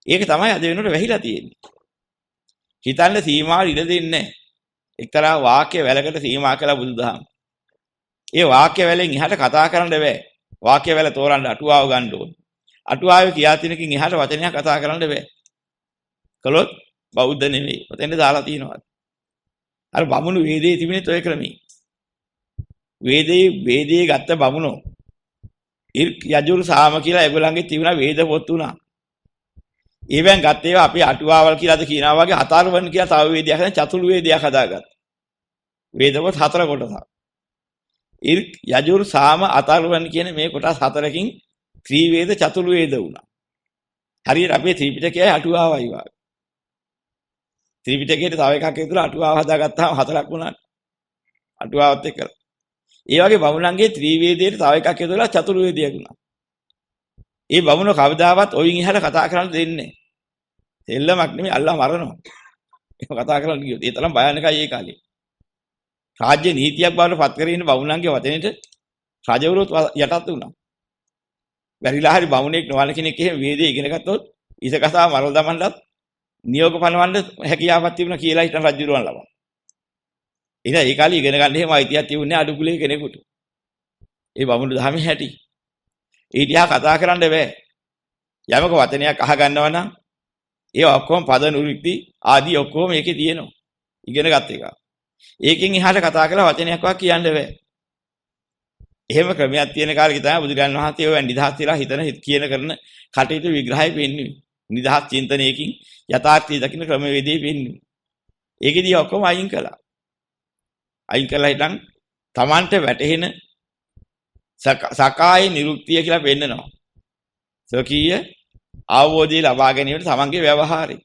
[SPEAKER 1] ඒක තමයි අද වෙනකොට වැහිලා තියෙන්නේ. හිතන්න සීමාව ඉඩ දෙන්නේ නැහැ. එක්තරා වාක්‍ය වැලකට සීමා කළා බුදුදහම. ඒ වාක්‍ය වැලෙන් එහාට කතා කරන්න බෑ. වාක්‍ය වැල තෝරන්න අටුවාව ගන්න ඕනේ. අටුවාවේ කියා තිනකින් එහාට වචනයක් කතා කරන්න බෑ. කළොත් බෞද්ධ නෙමෙයි. ඔතෙන්ද දාලා තියෙනවා. අර බමුණු වේදේ තිබුණේ toy ක්‍රමී. වේදේ ගත්ත බමුණෝ යජුරු සාම කියලා ඒගොල්ලන්ගේ තිබුණා වේද පොත් උනා. ඒවෙන් ගත්ත ඒවා අපි අටුවාවල් කියලාද කියනවා වගේ හතරවන් කියලා තව වේදයක් හදන චතුළු වේදයක් හදාගත්තා. වේද පොත් 4 කොටසක්. යජුරු සාම අතරවන් කියන මේ කොටස් 4කින් ත්‍රිවේද චතුර්වේද වුණා. හරියට අපේ ත්‍රිපිටකයේ අටුවාවයි වගේ. ත්‍රිපිටකයේ තව එකක් ඇතුළේ අටුවාව හදාගත්තාම හතරක් වුණා. අටුවාවත් එක්ක. ඒ වගේ බමුණන්ගේ ත්‍රිවේදයේ තව එකක් ඇතුළේ චතුර්වේදයක් වුණා. ඒ බමුණ කවදාවත් ඔයින් එහාට කතා කරන්න දෙන්නේ නැහැ. දෙල්ලමක් නෙමෙයි අල්ලා මරනවා. ඒක කතා කරන්න ගියොත් ඒ තරම් භයානකයි ඒ කාලේ. රාජ්‍ය නීතියක් බවට පත් කරගෙන ඉන්න බමුණන්ගේ වචනෙට රජවරුත් යටත් වුණා. බැරිලා හරි බමුණෙක් නොවන කෙනෙක් එහෙම වේදේ ඉගෙන ගත්තොත් ඉස කතාව මරලා දමන්නත් නියෝග පනවන්න හැකියාවක් තිබුණා කියලා හිටන් රජුරුවන් ළම. ඉතින් ඒ කාලේ ඉගෙන ගන්න එහෙම අයිතියක් තිබුණේ අඩු කුලේ කෙනෙකුට. ඒ බමුණු දහමේ හැටි. ඒ දිහා කතා කරන්න බෑ. යමක වචනයක් අහගන්නවා නම් ඒ ඔක්කොම පද නුරුක්ති ආදී ඔක්කොම ඒකේ තියෙනවා. ඉගෙන ගත්ත එක. ඒකෙන් එහාට කතා කරලා වචනයක්වත් කියන්න බෑ. එහෙම ක්‍රමයක් තියෙන කාලෙක තමයි බුදුරජාණන් වහන්සේ ඔය නිදහස් වෙලා හිතන කියන කරන කටයුතු විග්‍රහය පෙන්වන්නේ. නිදහස් චින්තනයකින් යථාර්ථය දකින්න ක්‍රමවේදය පෙන්වන්නේ. ඒකෙදී ඔක්කොම අයින් කළා. අයින් කළා හිටන් Tamante වැටෙන සකාය නිරුක්තිය කියලා පෙන්නනවා. සෝකීය අවබෝධය ලබා ගැනීමට තමන්ගේ ව්‍යවහාරය.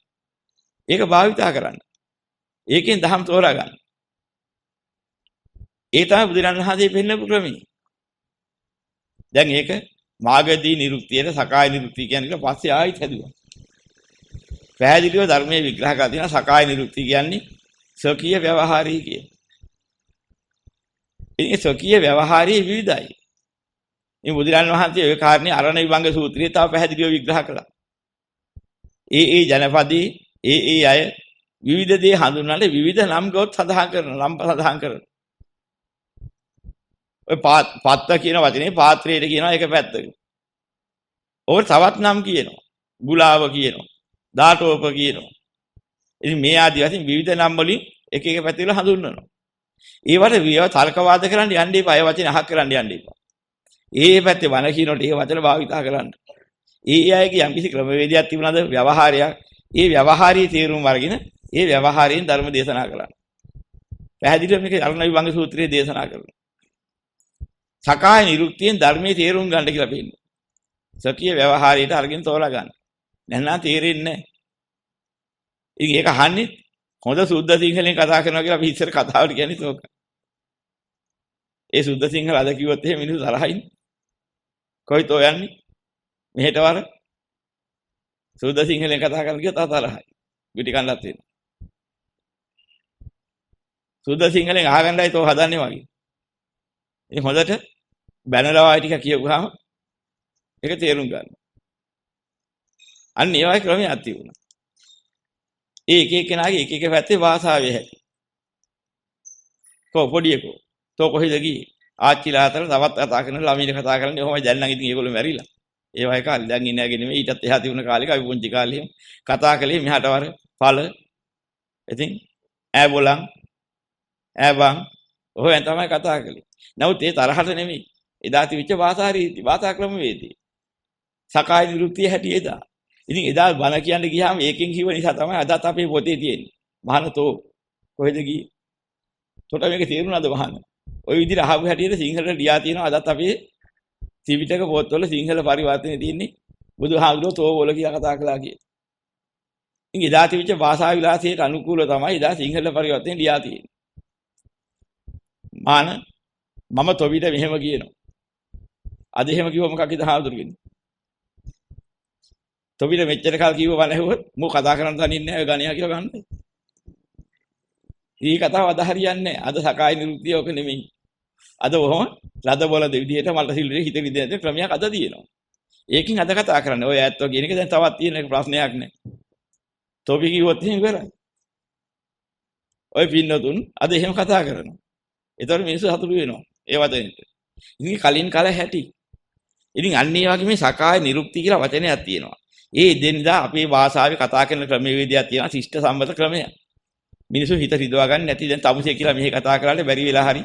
[SPEAKER 1] ඒක භාවිතා කරන්න. ඒකෙන් දහම් තෝරා ගන්න. ඒ තමයි බුදුරජාණන් වහන්සේ පෙන්නපු ක්‍රමය. දැන් ඒක මාගදී නිරුක්තියට සකාය නිරුක්තිය කියන්නේ ඊට පස්සේ ආයිත් හැදුවා. පැහැදිලිව ධර්මයේ විග්‍රහ කරලා තියෙනවා සකාය නිරුක්තිය කියන්නේ සෝකීය ව්‍යවහාරී කිය. ඉතින් සෝකීය ව්‍යවහාරී විවිධයි. මේ බුදුරජාණන් වහන්සේ ඔය කාරණේ අරණ විභංග සූත්‍රයේ තව පැහැදිලිව විග්‍රහ කළා. ඒ ජනපදී ඒ අය විවිධ දේ හඳුන්වන්නේ විවිධ නම් ගොත් සඳහන් කරන නම් සඳහන් කරන. ඔය පාත්‍ර කියන වචනේ පාත්‍රයට කියනවා එක පැත්තක. ඕක තවත් නම් කියනවා. ගුලාව කියනවා. දාටෝප කියනවා. ඉතින් මේ ආදී වශයෙන් විවිධ නම් වලින් එක එක පැතිවල හඳුන්වනවා. ඒවට විව තර්කවාද කරන්න යන්න එපා. ඒ වචනේ අහක් කරන්න යන්න එපා. ඒ පැත්තේ වන කියනකොට ඒ වචන භාවිතා කරන්න. ඒ අයගේ යම්කිසි ක්‍රමවේදයක් තිබුණාද ව්‍යවහාරයක්. ඒ ව්‍යවහාරී තේරුම් අරගෙන ඒ ව්‍යවහාරයෙන් ධර්ම දේශනා කරන්න. පැහැදිලිව මේක අරණ විභංග සූත්‍රයේ දේශනා කරනවා. සකාය නිරුක්තියෙන් ධර්මයේ තේරුම් ගන්න කියලා පෙන්නනවා. සකීය ව්‍යවහාරයට අරගෙන තෝරා ගන්න. නැත්නම් තේරෙන්නේ නැහැ. ඉතින් ඒක අහන්නේ හොඳ සුද්ධ සිංහලෙන් කතා කරනවා කියලා අපි ඉස්සර කතාවට කියන්නේ ඒක. ඒ සුද්ධ සිංහල අද කිව්වොත් එහෙම මිනිස්සු තරහින් කොයිද යන්නේ? මෙහෙට වර සුද්ධ සිංහලෙන් කතා කරලා කිව්වොත් තරහයි. පිටි කන්නත් වෙනවා. සුද්ධ සිංහලෙන් අහගන්නයි තෝ හදන්නේ වගේ. ඉතින් හොඳට බැනලා වයි ටික කියවුවාම ඒක තේරුම් ගන්න. අන්න ඒ වගේ ක්‍රමයක් තිබුණා. ඒ එක එක්කෙනාගේ එක එක පැත්තේ භාෂාවේ හැටි. පොඩියකෝ තෝ කොහෙද ගියේ? ආච්චිලා අතර තවත් කතා කරන ළමයින් කතා කරන්නේ ඔහොමයි දැන් නම් ඉතින් ඒගොල්ලෝ මැරිලා. ඒ වගේ කාලේ දැන් ඉන්නේ නැගේ නෙමෙයි ඊටත් එහා තිබුණ කාලෙක අපි පුංචි කාලේ කතා කළේ මෙහාට වර ඵල. ඉතින් ඈ බොලන් ඈ බං ඔහෙන් තමයි කතා කළේ. නමුත් ඒ තරහට නෙමෙයි. එදා තිබිච්ච භාෂා ක්‍රමවේදී. සකාය නිරුක්තිය හැටි එදා. ඉතින් එදා බණ කියන්න ගියාම ඒකෙන් කිව්ව නිසා තමයි අදත් අපේ පොතේ තියෙන්නේ. මහානතෝ කොහෙද ගියේ? තොට මේක තේරුණාද මහාන? ওই විදිහට අහපු හැටියට සිංහලට ලියා තියෙනවා අදත් අපේ ත්‍රිපිටක පොත්වල සිංහල පරිවර්තනේ තියෙන්නේ බුදුහාමුදුරුවෝ තෝවල කියලා කතා කළා කියේ. ඉතින් එදා තිබිච්ච භාෂා විලාසයට අනුකූලව තමයි එදා සිංහල පරිවර්තනේ ලියා තියෙන්නේ. මහාන මම තොවිට මෙහෙම කියනවා. අද එහෙම කිව්ව මොකක්ද හාමුදුරුවනේ? තොවිට මෙච්චර කල් කිව්ව බණ ඇහුවොත් මෝ කතා කරන්න දන්නේ නැහැ ඔය ගණයා කියලා ගන්නයි. ඊ කතාව අද හරියන්නේ නැහැ. අද සකාය නිරුක්තිය ඔක නෙමෙයි. අද ඔහොම ලද බොල දෙවිදියට මල්ට සිල්ලේ හිත විදියට ක්‍රමයක් අද තියෙනවා. ඒකින් අද කතා කරන්නේ. ඔය ඇත්තෝ කියන එක දැන් තවත් තියෙන එක ප්‍රශ්නයක් නෑ. තොපි කිව්වොත් එහෙම ඉවරයි. ඔය පින්නතුන් අද එහෙම කතා කරනවා. ඒතර මිනිස්සු හතුරු වෙනවා. ඒ වදෙන්ට. ඉතින් කලින් කල හැටි. ඉතින් අන්න ඒ වගේ මේ සකාය නිරුක්ති කියලා වචනයක් තියෙනවා. ඒ දෙන්දා අපේ භාෂාවේ කතා කරන ක්‍රමවේදයක් තියෙනවා. ශිෂ්ට සම්මත ක්‍රමයක්. මිනිස්සු හිත රිදවා ගන්න නැති දැන් තමුසේ කියලා මෙහි කතා කරාට බැරි වෙලා හරි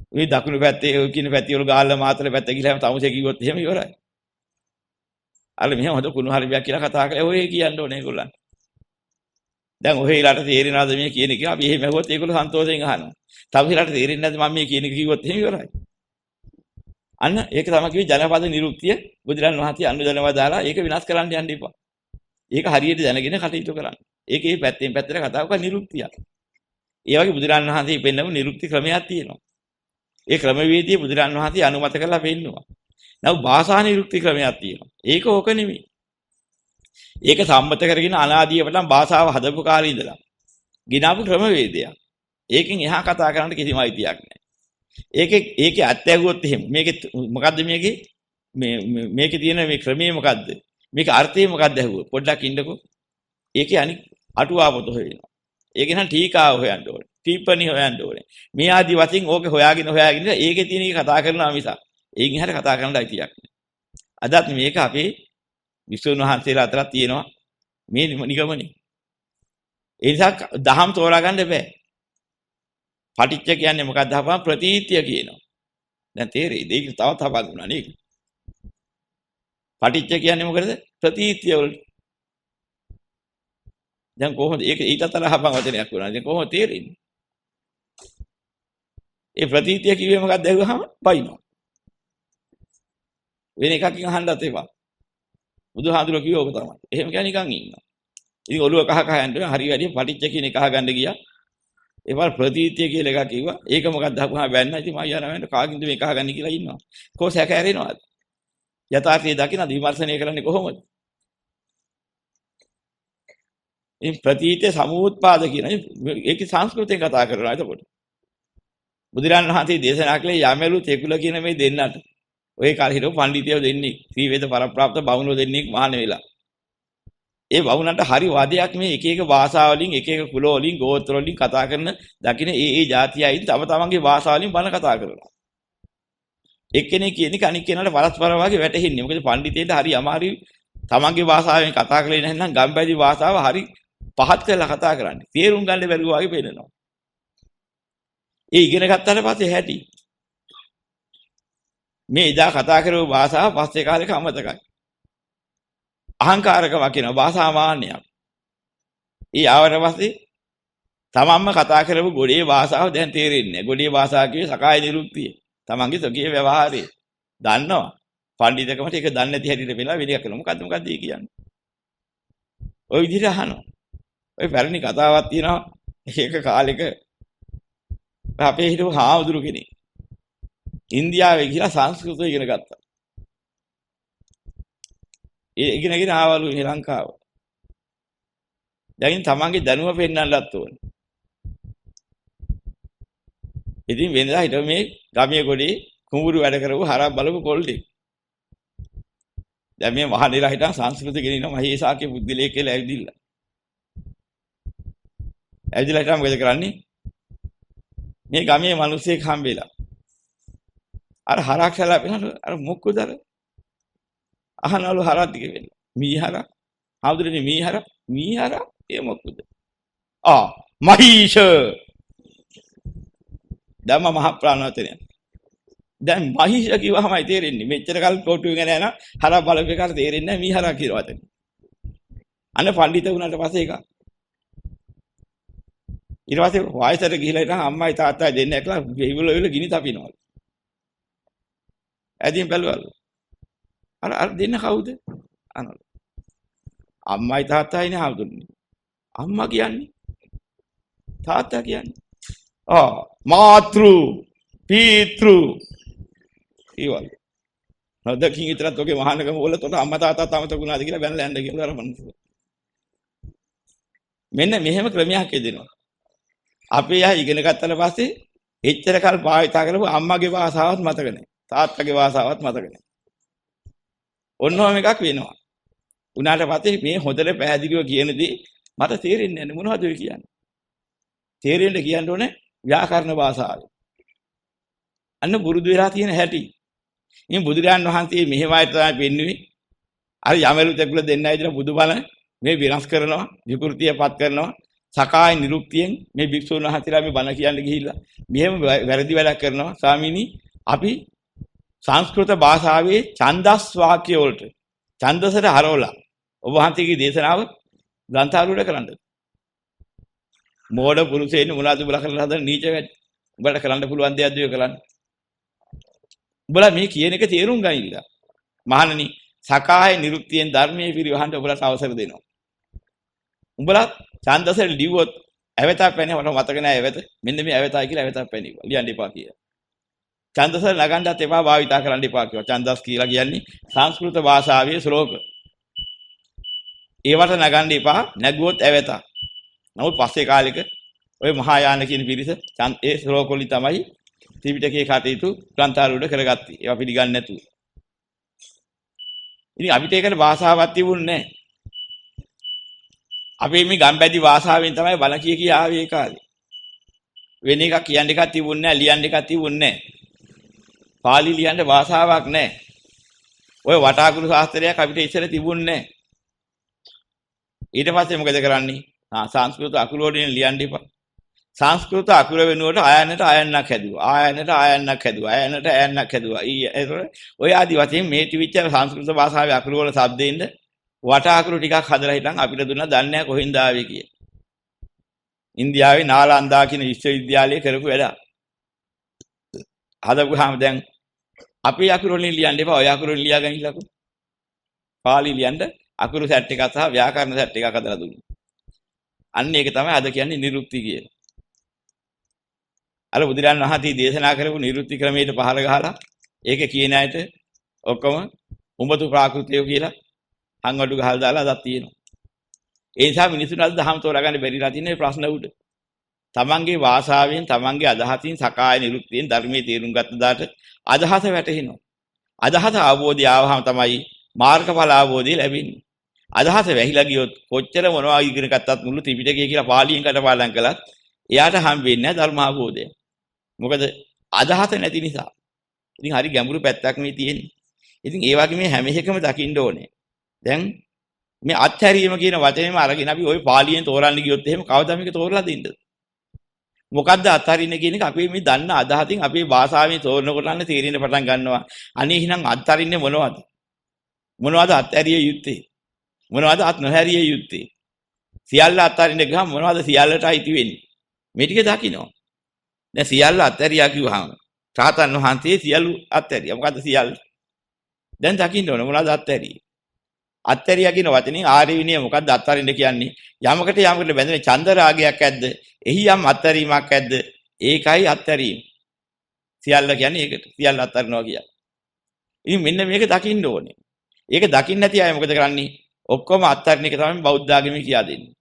[SPEAKER 1] ඔය දකුණු පැත්තේ ඔය කියන පැති වල ගාල්ලා මාතල පැත්ත ගිහලා තමුසේ කිව්වොත් එහෙම ඉවරයි. අර මෙහෙම හොද කුණු හරියක් කියලා කතා කරලා ඔය කියන්න ඕනේ ඒගොල්ලන්. දැන් ඔහෙලාට තේරෙනවද මේ කියන එක? අපි එහෙම ඇහුවොත් ඒගොල්ලෝ සන්තෝෂයෙන් අහනවා. තමුසේලාට තේරෙන්නේ නැද්ද මම මේ කියන එක කිව්වොත් එහෙම ඉවරයි. අන්න ඒක තමයි කිව්වේ ජනපද නිරුක්තිය බුදුරන් වහන්සේ අනුදැනව දාලා ඒක විනාශ කරන්න යන්න එපා. ඒක හරියට දැනගෙන කටයුතු කරන්න. ඒකේ පැත්තෙන් පැත්තට කතාව කරන නිරුක්තියක්. ඒ වගේ බුදුරන් වහන්සේ පෙන්නපු නිරුක්ති ක්‍රමයක් තියෙනවා. ඒ ක්‍රමවේදය බුදුරන් වහන්සේ අනුමත කරලා පෙන්නවා. නමුත් භාෂා නිරුක්ති ක්‍රමයක් තියෙනවා. ඒක ඕක නෙමෙයි. ඒක සම්මත කරගෙන අනාදිය පටන් භාෂාව හදපු කාලේ ඉඳලා ගිනාපු ක්‍රමවේදයක්. ඒකෙන් එහා කතා කරන්න කිසිම අයිතියක් නැහැ. ඒකේ ඇත්ත ඇහුවොත් එහෙම මේකේ මොකද්ද මේකේ තියෙන මේ ක්‍රමය මොකද්ද? මේක අර්ථය මොකද්ද ඇහුවොත් පොඩ්ඩක් ඉන්නකෝ. ඒකේ අනික් අටුවාපොත හොයනවා. ඒක නම් ටීකාව හොයන්න ඕනේ. ටීපනි හොයන්න ඕනේ. මේ ආදි වශයෙන් ඕක හොයාගෙන ඒකේ තියෙන එක කතා කරනවා මිසක් ඒකින් එහාට කතා කරන්න අයිතියක් නැහැ. අදත් මේක අපේ විසුණු වහන්සේලා අතරක් තියෙනවා මේ නිගමනේ. ඒ නිසා දහම් තෝරා ගන්න බෑ. පටිච්ච කියන්නේ මොකක්ද අහපුවම ප්‍රතීත්‍ය කියනවා. දැන් තේරෙයිද? ඒක තවත් හපගුණා නේද? පටිච්ච කියන්නේ මොකද? ප්‍රතීත්‍ය වලට. දැන් කොහොමද ඒක ඊටතර හපන් වචනයක් වුණා. දැන් කොහොමද තේරෙන්නේ? ඒ ප්‍රතීත්‍ය කිව්වේ මොකක්ද ඇහුවහම බයිනවා. වෙන එකකින් අහන්නත් එපා. බුදුහාඳුර කිව්ව ඕක තමයි. එහෙම කියන්නේ නිකන් ඉන්නවා. ඉතින් ඔළුව කහ කහ යනවා. හරි වැඩි පටිච්ච කියන එක අහගන්න ගියා. ඒවල් ප්‍රතීත්‍ය කියලා එකක් කිව්වා. ඒක මොකක්ද අහපුවා බැන්න. ඉතින් මම යනවා කාකින්ද මේක අහගන්නේ කියලා ඉන්නවා. කොහොස හැකෑරෙනවද? යථාර්ථය දකින්න විමර්ශනය කරන්නේ කොහොමද? මේ ප්‍රතීත්‍ය සමුත්පාද කියන ඒකේ සංස්කෘතියෙන් කතා කරනවා එතකොට. බුදුරන් වහන්සේ දේශනා කළේ යමෙලු තෙකුල කියන මේ දෙන්නට. ඔය කාලේ හිටපු පඬිතියෝ දෙන්නේ ත්‍රිවේද පරප්‍රාප්ත බමුණෝ දෙන්නෙක් මහාන වෙලා. ඒ බමුණන්ට හරි වාදයක් මේ එක එක භාෂාවලින් එක එක කුල වලින් ගෝත්‍ර වලින් කතා කරන දකින්න ඒ જાතියයින් තම තමන්ගේ භාෂාවලින් බණ කතා කරනවා. එක්කෙනෙක් කියන්නේ අනික් කෙනාට පරස්පර වාගේ වැටහෙන්නේ. මොකද පඬිතේට හරි අමාරුයි තමන්ගේ භාෂාවෙන් කතා කරලා නැත්නම් ගම්පැදි භාෂාව හරි පහත් කරලා කතා කරන්නේ. තේරුම් ගන්න බැරුව වගේ පේනවා. ඒ ඉගෙන ගත්තාට පස්සේ හැටි මේ ඉදා කතා කරපු භාෂාව පස්සේ කාලෙක අමතකයි. අහංකාරකම කියන භාෂා මාන්නයක්. ඊ ආවට පස්සේ තමන්ම කතා කරපු ගොඩේ භාෂාව දැන් තේරෙන්නේ නැහැ. ගොඩේ භාෂාව කියේ සකාය නිරුක්තිය. තමන්ගේ සොකී ව්‍යවහාරය. දන්නවා. පඬිතුකමට ඒක දන්නේ නැති හැටියට වෙලා වෙලියක් කරනවා. මොකද්ද ඒ කියන්නේ? ওই විදිහට අහනවා. ඔය පැරණි කතාවක් තියෙනවා. ඒක කාලෙක අපේ හිටපු හාමුදුරු කෙනෙක් ඉන්දියාවේ ගිහලා සංස්කෘතය ඉගෙන ගත්තා. ඒ ඉගෙනගෙන ආවලු ශ්‍රී ලංකාව. දැන් තමන්ගේ දැනුම පෙන්නන්නත් ඕනේ. ඉතින් වෙනදා හිටව මේ ගමිය ගොඩේ කුඹුරු වැඩ කරපු හරක් බලපු කොල්ලෙක්. දැන් මේ මහණෙලා හිටන් සංස්කෘතිය ගෙනින මහේසාකේ බුද්ධිලේ කියලා ඇවිදින්න. ඇවිදලා හිටන් මොකද කරන්නේ? මේ ගමේ මිනිස්සෙක් හම්බෙලා. අර හරක් හැලා වෙනකොට අර මොකද අර අහනවලු හරක් දිගේ වෙන්න. මීහරක්. හවුදුරනේ මීහරක් ඒ මොකද? මහීෂ. ධම්ම මහ ප්‍රාණවතනය. දැන් මහීෂ කිව්වමයි තේරෙන්නේ. මෙච්චර කල් කොටු වෙගෙන යන හරක් බලපු එකට තේරෙන්නේ නැහැ මීහරක් කියලා වතන. අන්න පඬිත වුණාට පස්සේ ඒක. ඊට පස්සේ වයසට ගිහිලා ඉතින් අම්මයි තාත්තයි දෙන්නේ එකලා වෙයිවල ගිනි තපිනවලු. ඇදින් බැලුවලු. අර දෙන්න කවුද? අනවලු. අම්මයි තාත්තයිනේ හවුදුන්නේ. අම්මා කියන්නේ තාත්තා කියන්නේ. මාතෘ පීතෘ ඊවල. නොදකින් විතරත් ඔගේ මහානගම වල තොට අම්මා තාත්තා තමතකුණාද කියලා බැනලා යන්න කියලා අර මනුස්සය. මෙන්න මෙහෙම ක්‍රමයක් එදෙනවා. අපේ අය ඉගෙන ගත්තාට පස්සේ එච්චර කල් භාවිතා කරපු අම්මගේ භාෂාවත් මතක නැහැ. තාත්තගේ භාෂාවත් මතක නැහැ. ඔන්නෝම එකක් වෙනවා. උනාට පස්සේ මේ හොඳට පැහැදිලිව කියනදී මට තේරෙන්නේ නැහැ මොනවද ඔය කියන්නේ. තේරෙන්න කියන්න ඕනේ ව්‍යාකරණ භාෂාවෙන්. අන්න බුරුදු වෙලා තියෙන හැටි. මේ බුදුරයන් වහන්සේ මෙහෙමයි තමයි පෙන්වුවේ. අර යමෙලු තෙකුල දෙන්නයි ඉතල බුදුබණ මේ විනාශ කරනවා, විකෘතියපත් කරනවා. සකාය නිරුක්තියෙන් මේ භික්ෂුන් වහන්සේලා මේ බණ කියන්න ගිහිල්ලා මෙහෙම වැරදි වැඩක් කරනවා. ස්වාමීනි අපි සංස්කෘත භාෂාවේ ඡන්දස් වාක්‍ය වලට ඡන්දසට හරවලා ඔබ වහන්සේගේ දේශනාව ග්‍රන්ථාලුවට කරන්නද? මෝඩ පුරුෂයන් මොනවද බල කරලා හදන නීච වැඩ. උඹට කරන්න පුළුවන් දෙයක්ද ඔය කරන්නේ? උඹලා මේ කියන එක තේරුම් ගනින්න. මහණනි, සකාය නිරුක්තියෙන් ධර්මයේ පිරිවහන්න උඹලාට අවසර දෙනවා. උඹලා ඡන්දසෙ ලිව්වොත් ඇවතක් පැනේ මට මතක නෑ ඇවත. මෙන්න මේ ඇවතයි කියලා ඇවතක් පැනේ. ලියන්න එපා කියලා. ඡන්දසෙ නගන්නත් එපා භාවිතා කරන්න එපා කිව්වා. ඡන්දස් කියලා කියන්නේ සංස්කෘත භාෂාවේ ශ්ලෝක. ඒවට නගන්න එපා. නැගුවොත් ඇවත. නමුත් පස්සේ කාලෙක ඔය මහායාන කියන පිරිස ඒ ශ්ලෝක වලින් තමයි ත්‍රිපිටකයේ කටයුතු ග්‍රන්ථාරූඪ කරගත්තේ. ඒවා පිළිගන්නේ නැතුව. ඉතින් අපිට ඒකට භාෂාවක් තිබුණේ නැහැ. අපි මේ ගම්බැදි භාෂාවෙන් තමයි බල කිය ආවේ ඒ කාලේ. වෙන එකක් කියන්න එකක් තිබුණේ නැහැ, ලියන්න එකක් තිබුණේ නැහැ. පාලි ලියන්න භාෂාවක් නැහැ. ඔය වටාකුළු ශාස්ත්‍රයක් අපිට ඉස්සර තිබුණේ නැහැ. ඊට පස්සේ මොකද කරන්නේ? සංස්කෘත අකුරු වලින් ලියන්න ඉපා. සංස්කෘත අකුර වෙනුවට ආයනට ආයන්නක් හැදුවා. ආයනට ආයන්නක් හැදුවා. ආයනට ආයන්නක් හැදුවා. ඔය ආදි වශයෙන් මේ ත්‍රිවිච්ඡ සංස්කෘත භාෂාවේ අකුරු වල શબ્දෙන්න වට අකුරු ටිකක් හදලා හිටන් අපිට දුන්නා දන්නේ නැහැ කොහෙන්ද ආවේ කියලා. ඉන්දියාවේ නාලන්දා කියන විශ්වවිද්‍යාලයේ කරපු වැඩ. හදපුවාම දැන් අපේ අකුරු වලින් ලියන්න එපා. ඔය අකුරු වලින් ලියාගනින්නකෝ. පාලි ලියන්න අකුරු සෙට් එකක් සහ ව්‍යාකරණ සෙට් එකක් හදලා දුන්නා. අන්න ඒක තමයි අද කියන්නේ නිරුක්ති කියලා. අර බුදුරන් වහන්සේ දේශනා කරපු නිරුක්ති ක්‍රමයට පහර ගහලා ඒක කියන අයට ඔක්කොම උඹතු ප්‍රාකෘතිය කියලා හංගඩු ගහලා දාලා අදක් තියෙනවා. ඒ නිසා මිනිසුන් අද දහම් තෝරාගන්න බැරිලා තියෙන මේ ප්‍රශ්න උඩ. තමන්ගේ වාසාවෙන් තමන්ගේ අදහසින් සකාය නිරුක්තියෙන් ධර්මයේ තේරුම් ගත්ත දාට අදහස වැටහෙනවා. අදහස අවබෝධය ආවහම තමයි මාර්ගඵල අවබෝධය ලැබෙන්නේ. අදහස වැහිලා ගියොත් කොච්චර මොනවා ඉගෙන ගත්තත් මුළු ත්‍රිපිටකය කියලා පාලියෙන් කටපාඩම් කළත් එයාට හම්බෙන්නේ නැහැ ධර්ම අවබෝධය. මොකද අදහස නැති නිසා. ඉතින් හරි ගැඹුරු පැත්තක් මේ තියෙන්නේ. ඉතින් ඒ වගේ මේ හැම එකම දකින්න ඕනේ. දැන් මේ අත්හැරීම කියන වචනේම අරගෙන අපි ওই පාලියෙන් තෝරන්න ගියොත් එහෙම කවදා මේක තෝරලා දෙන්නද? මොකද්ද අත්හරින්න කියන එක අපි මේ දන්න අදහසින් අපේ භාෂාවෙන් තෝරනකොට අන්න තේරෙන්න පටන් ගන්නවා. අනේ එහෙනම් අත්හරින්නේ මොනවද? මොනවද අත්හැරිය යුත්තේ? මොනවද අත් නොහැරිය යුත්තේ? සියල්ල අත්හරින්න ගියාම මොනවද සියල්ලට අයිති වෙන්නේ? මේ ටික දකින්න. දැන් සියල්ල අත්හැරියා කිව්වහම රාතන් වහන්සේ සියලු අත්හැරියා. මොකද්ද සියල්ල? දැන් දකින්න ඕන මොනවද අත්හැරියේ? අත්හැරියා කියන වචනේ ආර්ය විනය මොකද්ද අත්හරින්න කියන්නේ? යමකට බැඳෙන චන්ද රාගයක් ඇද්ද? එහි යම් අත්හැරීමක් ඇද්ද? ඒකයි අත්හැරීම. සියල්ල කියන්නේ ඒකට. සියල්ල අත්හරිනවා කියන්නේ. ඉතින් මෙන්න මේක දකින්න ඕනේ. ඒක දකින්න නැති අය මොකද කරන්නේ? ඔක්කොම අත්හරින එක තමයි බෞද්ධ ආගමේ කියා දෙන්නේ.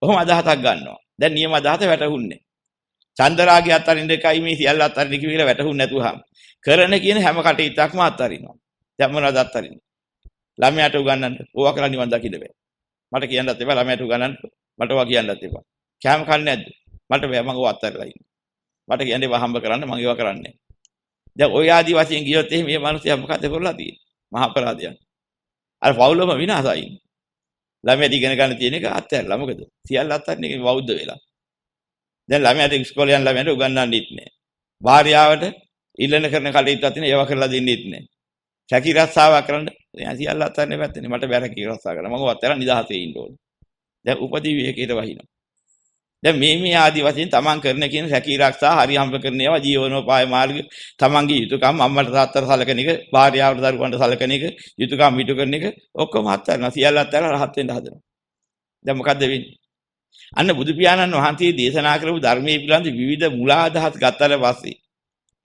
[SPEAKER 1] කොහොම අදහසක් ගන්නවා. දැන් නියම අදහස වැටහුන්නේ. චන්දරාගය අත්හරින්න එකයි මේ සියල්ල අත්හරින්න කියලා වැටහුන්නේ නැතුවහම කරන කියන හැම කටයුත්තක්ම අත්හරිනවා. දැන් මොනවද අත්හරින්නේ? ළමයාට උගන්වන්න. ඕවා කරලා නිවන් දකින්න බෑ. මට කියන්නත් එපා ළමයාට උගන්වන්න. මට ඕවා කියන්නත් එපා. කැම කන්නේ නැද්ද? මට බෑ මම ඕවා අත්හරලා ඉන්නේ. මට කියන්නේ ඒවා හම්බ කරන්න මම ඒවා කරන්නේ නැහැ. දැන් ඔය ආදි වශයෙන් ගියොත් එහෙනම් මේ මිනිස්සයා මොකද කරලා තියෙන්නේ? මහා අපරාධයක්. අර පවුලම විනාශයි. ළමයාට ඉගෙන ගන්න තියෙන එක අත්හැරලා මොකද? සියල්ල අත්හරින එක බෞද්ධ වෙලා. දැන් ළමයාට ඉස්කෝලේ යන ළමයාට උගන්වන්නෙත් නැහැ. භාර්යාවට ඉල්ලන කරන කටයුත්තක් තියෙන ඒවා කරලා දෙන්නෙත් නැහැ. සැකී රස්සාවක් කරන්න දැන් සියල්ල අත්හරින්න පැත්තනේ. මට බැර කී රස්සා කරන්න. මම අත්හැරලා නිදහසේ ඉන්න ඕනේ. දැන් උපදී විවේකයට වහිනවා. දැන් මේ ආදි වශයෙන් තමන් කරන කියන සැකී රක්ෂා හරි හම්බ කරන ඒවා ජීවනෝපාය මාර්ග තමන්ගේ යුතුයකම් අම්මට තාත්තට සලකන එක භාර්යාවට දරුවන්ට සලකන එක යුතුයකම් ඉටු කරන එක ඔක්කොම අත්හැරනවා සියල්ල අත්හැරලා රහත් වෙන්න හදනවා. දැන් මොකද්ද වෙන්නේ? අන්න බුදු පියාණන් වහන්සේ දේශනා කරපු ධර්මයේ පිළිබඳ විවිධ මුලාදහස් ගත්තට පස්සේ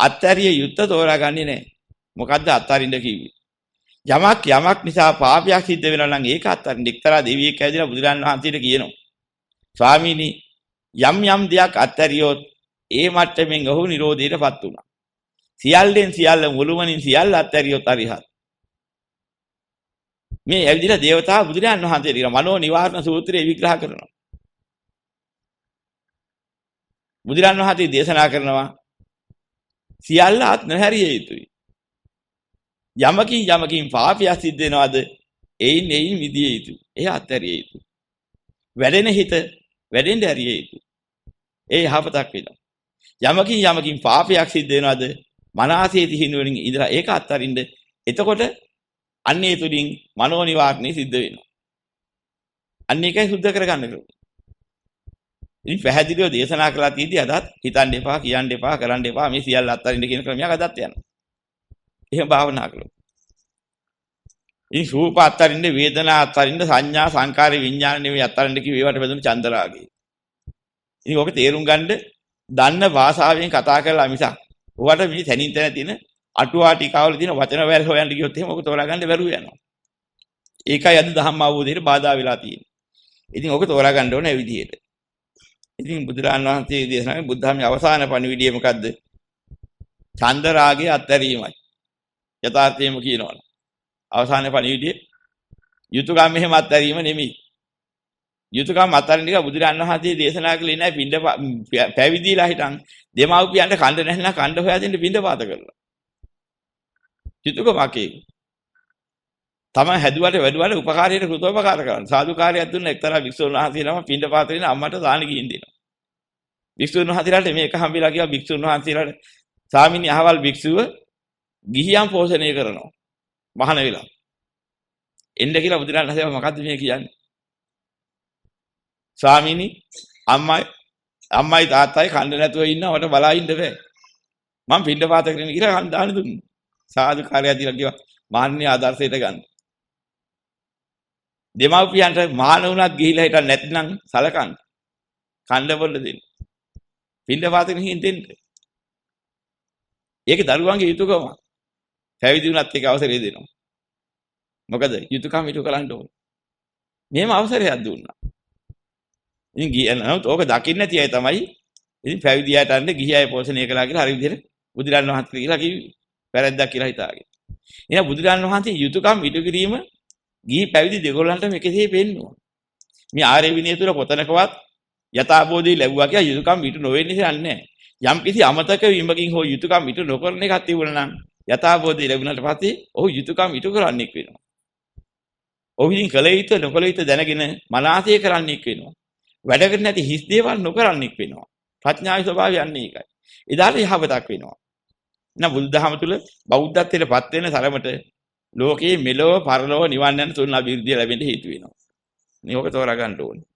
[SPEAKER 1] අත්හැරිය යුත්තේ තෝරාගන්නේ නැහැ. මොකද්ද අත්හරින්න කිව්වේ? යමක් නිසා පාපයක් සිද්ධ වෙනවා නම් ඒක අත්හරින්න එක්තරා දෙවියෙක් ඇවිදලා බුදුරන් වහන්සේට කියනවා. ස්වාමීනි යම් දෙයක් අත්හැරියොත් ඒ මට්ටමින් ඔහු නිරෝධයටපත් වුණා. සියල්ලෙන් සියල්ල මුළුමනින් සියල්ල අත්හැරියොත් අරිහත්. මේ ඇවිදලා දේවතාව බුදුරන් වහන්සේට කියන මනෝ නිවාරණ සූත්‍රය විග්‍රහ කරනවා. බුදුරන් වහන්සේ දේශනා කරනවා සියල්ල අත් නොහැරිය යුතුයි. යමකින් පාපයක් සිද්ධ වෙනවද? එයින් මිදිය යුතුයි. ඒ අත්හැරිය යුතුයි. වැඩෙන හිත වැඩෙන්න ඇරිය යුතුයි. ඒ යහපතක් වෙනවා. යමකින් පාපයක් සිද්ධ වෙනවද? මනසේ තිහින වලින් ඉඳලා ඒක අත්හරින්න. එතකොට අන්නේ තුලින් මනෝ නිවාරණය සිද්ධ වෙනවා. අන්න ඒකයි සුද්ධ කරගන්න ඕනේ. ඉතින් පැහැදිලිව දේශනා කළා තියෙදි අදත් හිතන්න එපා, කියන්න එපා, කරන්න එපා මේ සියල්ල අත්හරින්න කියන ක්‍රමයක් අදත් යනවා. එහෙම භාවනා කළොත්. ඉතින් රූප අත්තරින්න, වේදනා අත්තරින්න, සංඥා සංකාර විඥාන නෙවෙයි අත්තරින්න කිව්ව ඒවට බඳුන චන්දරාගය. ඉතින් ඔක තේරුම් ගන්න දන්න භාෂාවෙන් කතා කරලා මිසක් ඔයාට මේ තනින් තන තියෙන අටුවා ටිකාවල තියෙන වචන වැල් හොයන්න ගියොත් එහෙම ඔක තෝරා ගන්න බැරුව යනවා. ඒකයි අද ධම්ම අවබෝධයට බාධා වෙලා තියෙන්නේ. ඉතින් ඔක තෝරා ගන්න ඕනේ ඒ විදිහට. ඉතින් බුදුරජාණන් වහන්සේ දේශනා කරන බුද්ධ ධර්මයේ අවසාන පණිවිඩය මොකද්ද? ඡන්ද රාගයේ අත්හැරීමයි. යථාර්ථයම කියනවනේ. අවසාන පණිවිඩය යුතුයකම් මෙහෙම අත්හැරීම නෙමෙයි. යුතුයකම් අත්හරින්න එක බුදුරජාණන් වහන්සේ දේශනා කළේ නැහැ පින්ඩ පැවිදිලා හිටන් දෙමව්පියන්ට කණ්ඩ නැහැලා කණ්ඩ හොයා දෙන්න පින්ඩ පාත කරලා. යුතුයකමක් ඒක. තමයි හැදුවට වැඩුවට උපකාරයට කෘතෝපකාර කරන්න. සාදුකාරයක් දුන්න එක්තරා වික්ෂුන් වහන්සේලාම පින්ඩ පාත වෙන අම්මට දාන ගිහින් දෙනවා. වික්ෂුන් වහන්සේලාට මේක හම්බෙලා ගියා වික්ෂුන් වහන්සේලාට ස්වාමීනි අහවල් වික්ෂුව ගිහියන් පෝෂණය කරනවා. මහාන වෙලා. එන්න කියලා බුදුරජාණන් වහන්සේ මොකද්ද මේ කියන්නේ? ස්වාමීනි අම්මයි තාත්තයි කන්න නැතුව ඉන්නවට බලා ඉන්න බෑ. මම පින්ඩ පාත කරගෙන කියලා දාන දුන්නා. සාදුකාරය දීලා කිව්වා මාන්නේ ආදර්ශයට ගන්න. දෙමව්පියන්ට මාන වුණත් ගිහිලා හිටන් නැත්නම් සලකන්න. කන්න බොන්න දෙන්න. පින්ඩ පාත කරගෙන දෙන්න. ඒක දරුවන්ගේ යුතුයකම. පැවිදි වුණත් ඒක අවසරය දෙනවා. මොකද යුතුයකම් ඉටු කරන්න ඕන. මෙහෙම අවසරයක් දුන්නා. ඉතින් ගියනොත් ඕක දකින්න නැති අය තමයි ඉතින් පැවිදියට අන්න ගිහි අය පෝෂණය කළා කියලා හරි විදිහට බුදුරන් වහන්සේ කියලා කිව්වේ. වැරද්දක් කියලා හිතාගෙන. එහෙනම් බුදුරන් වහන්සේ යුතුයකම් ඉටු කිරීම ගිහි පැවිදි දෙගොල්ලන්ටම එකසේ පෙන්නවා. මේ ආර්ය විනය තුල කොතනකවත් යථාබෝධය ලැබුවා කියලා යුතුයකම් ඉටු නොවෙන්නේ නැහැ. යම් කිසි අමතක වීමකින් හෝ යුතුයකම් ඉටු නොකරන එකක් තිබුණා නම් යථාබෝධය ලැබුණාට පස්සේ ඔහු යුතුයකම් ඉටු කරන්නෙක් වෙනවා. ඔහු ඉතින් කල යුතු නොකල යුතු දැනගෙන මනසය කරන්නෙක් වෙනවා. වැඩ කර නැති හිස් දේවල් නොකරන්නෙක් වෙනවා. ප්‍රඥාවේ ස්වභාවය යන්නේ ඒකයි. එදාට යහපතක් වෙනවා. එහෙනම් බුදුදහම තුල බෞද්ධත්වයටපත් වෙන තරමට ලෝකයේ මෙලොව පරලොව නිවන් යන තුන් අභිවෘද්ධිය ලැබෙන්න හේතු වෙනවා. මේක තෝරා ගන්න ඕනේ.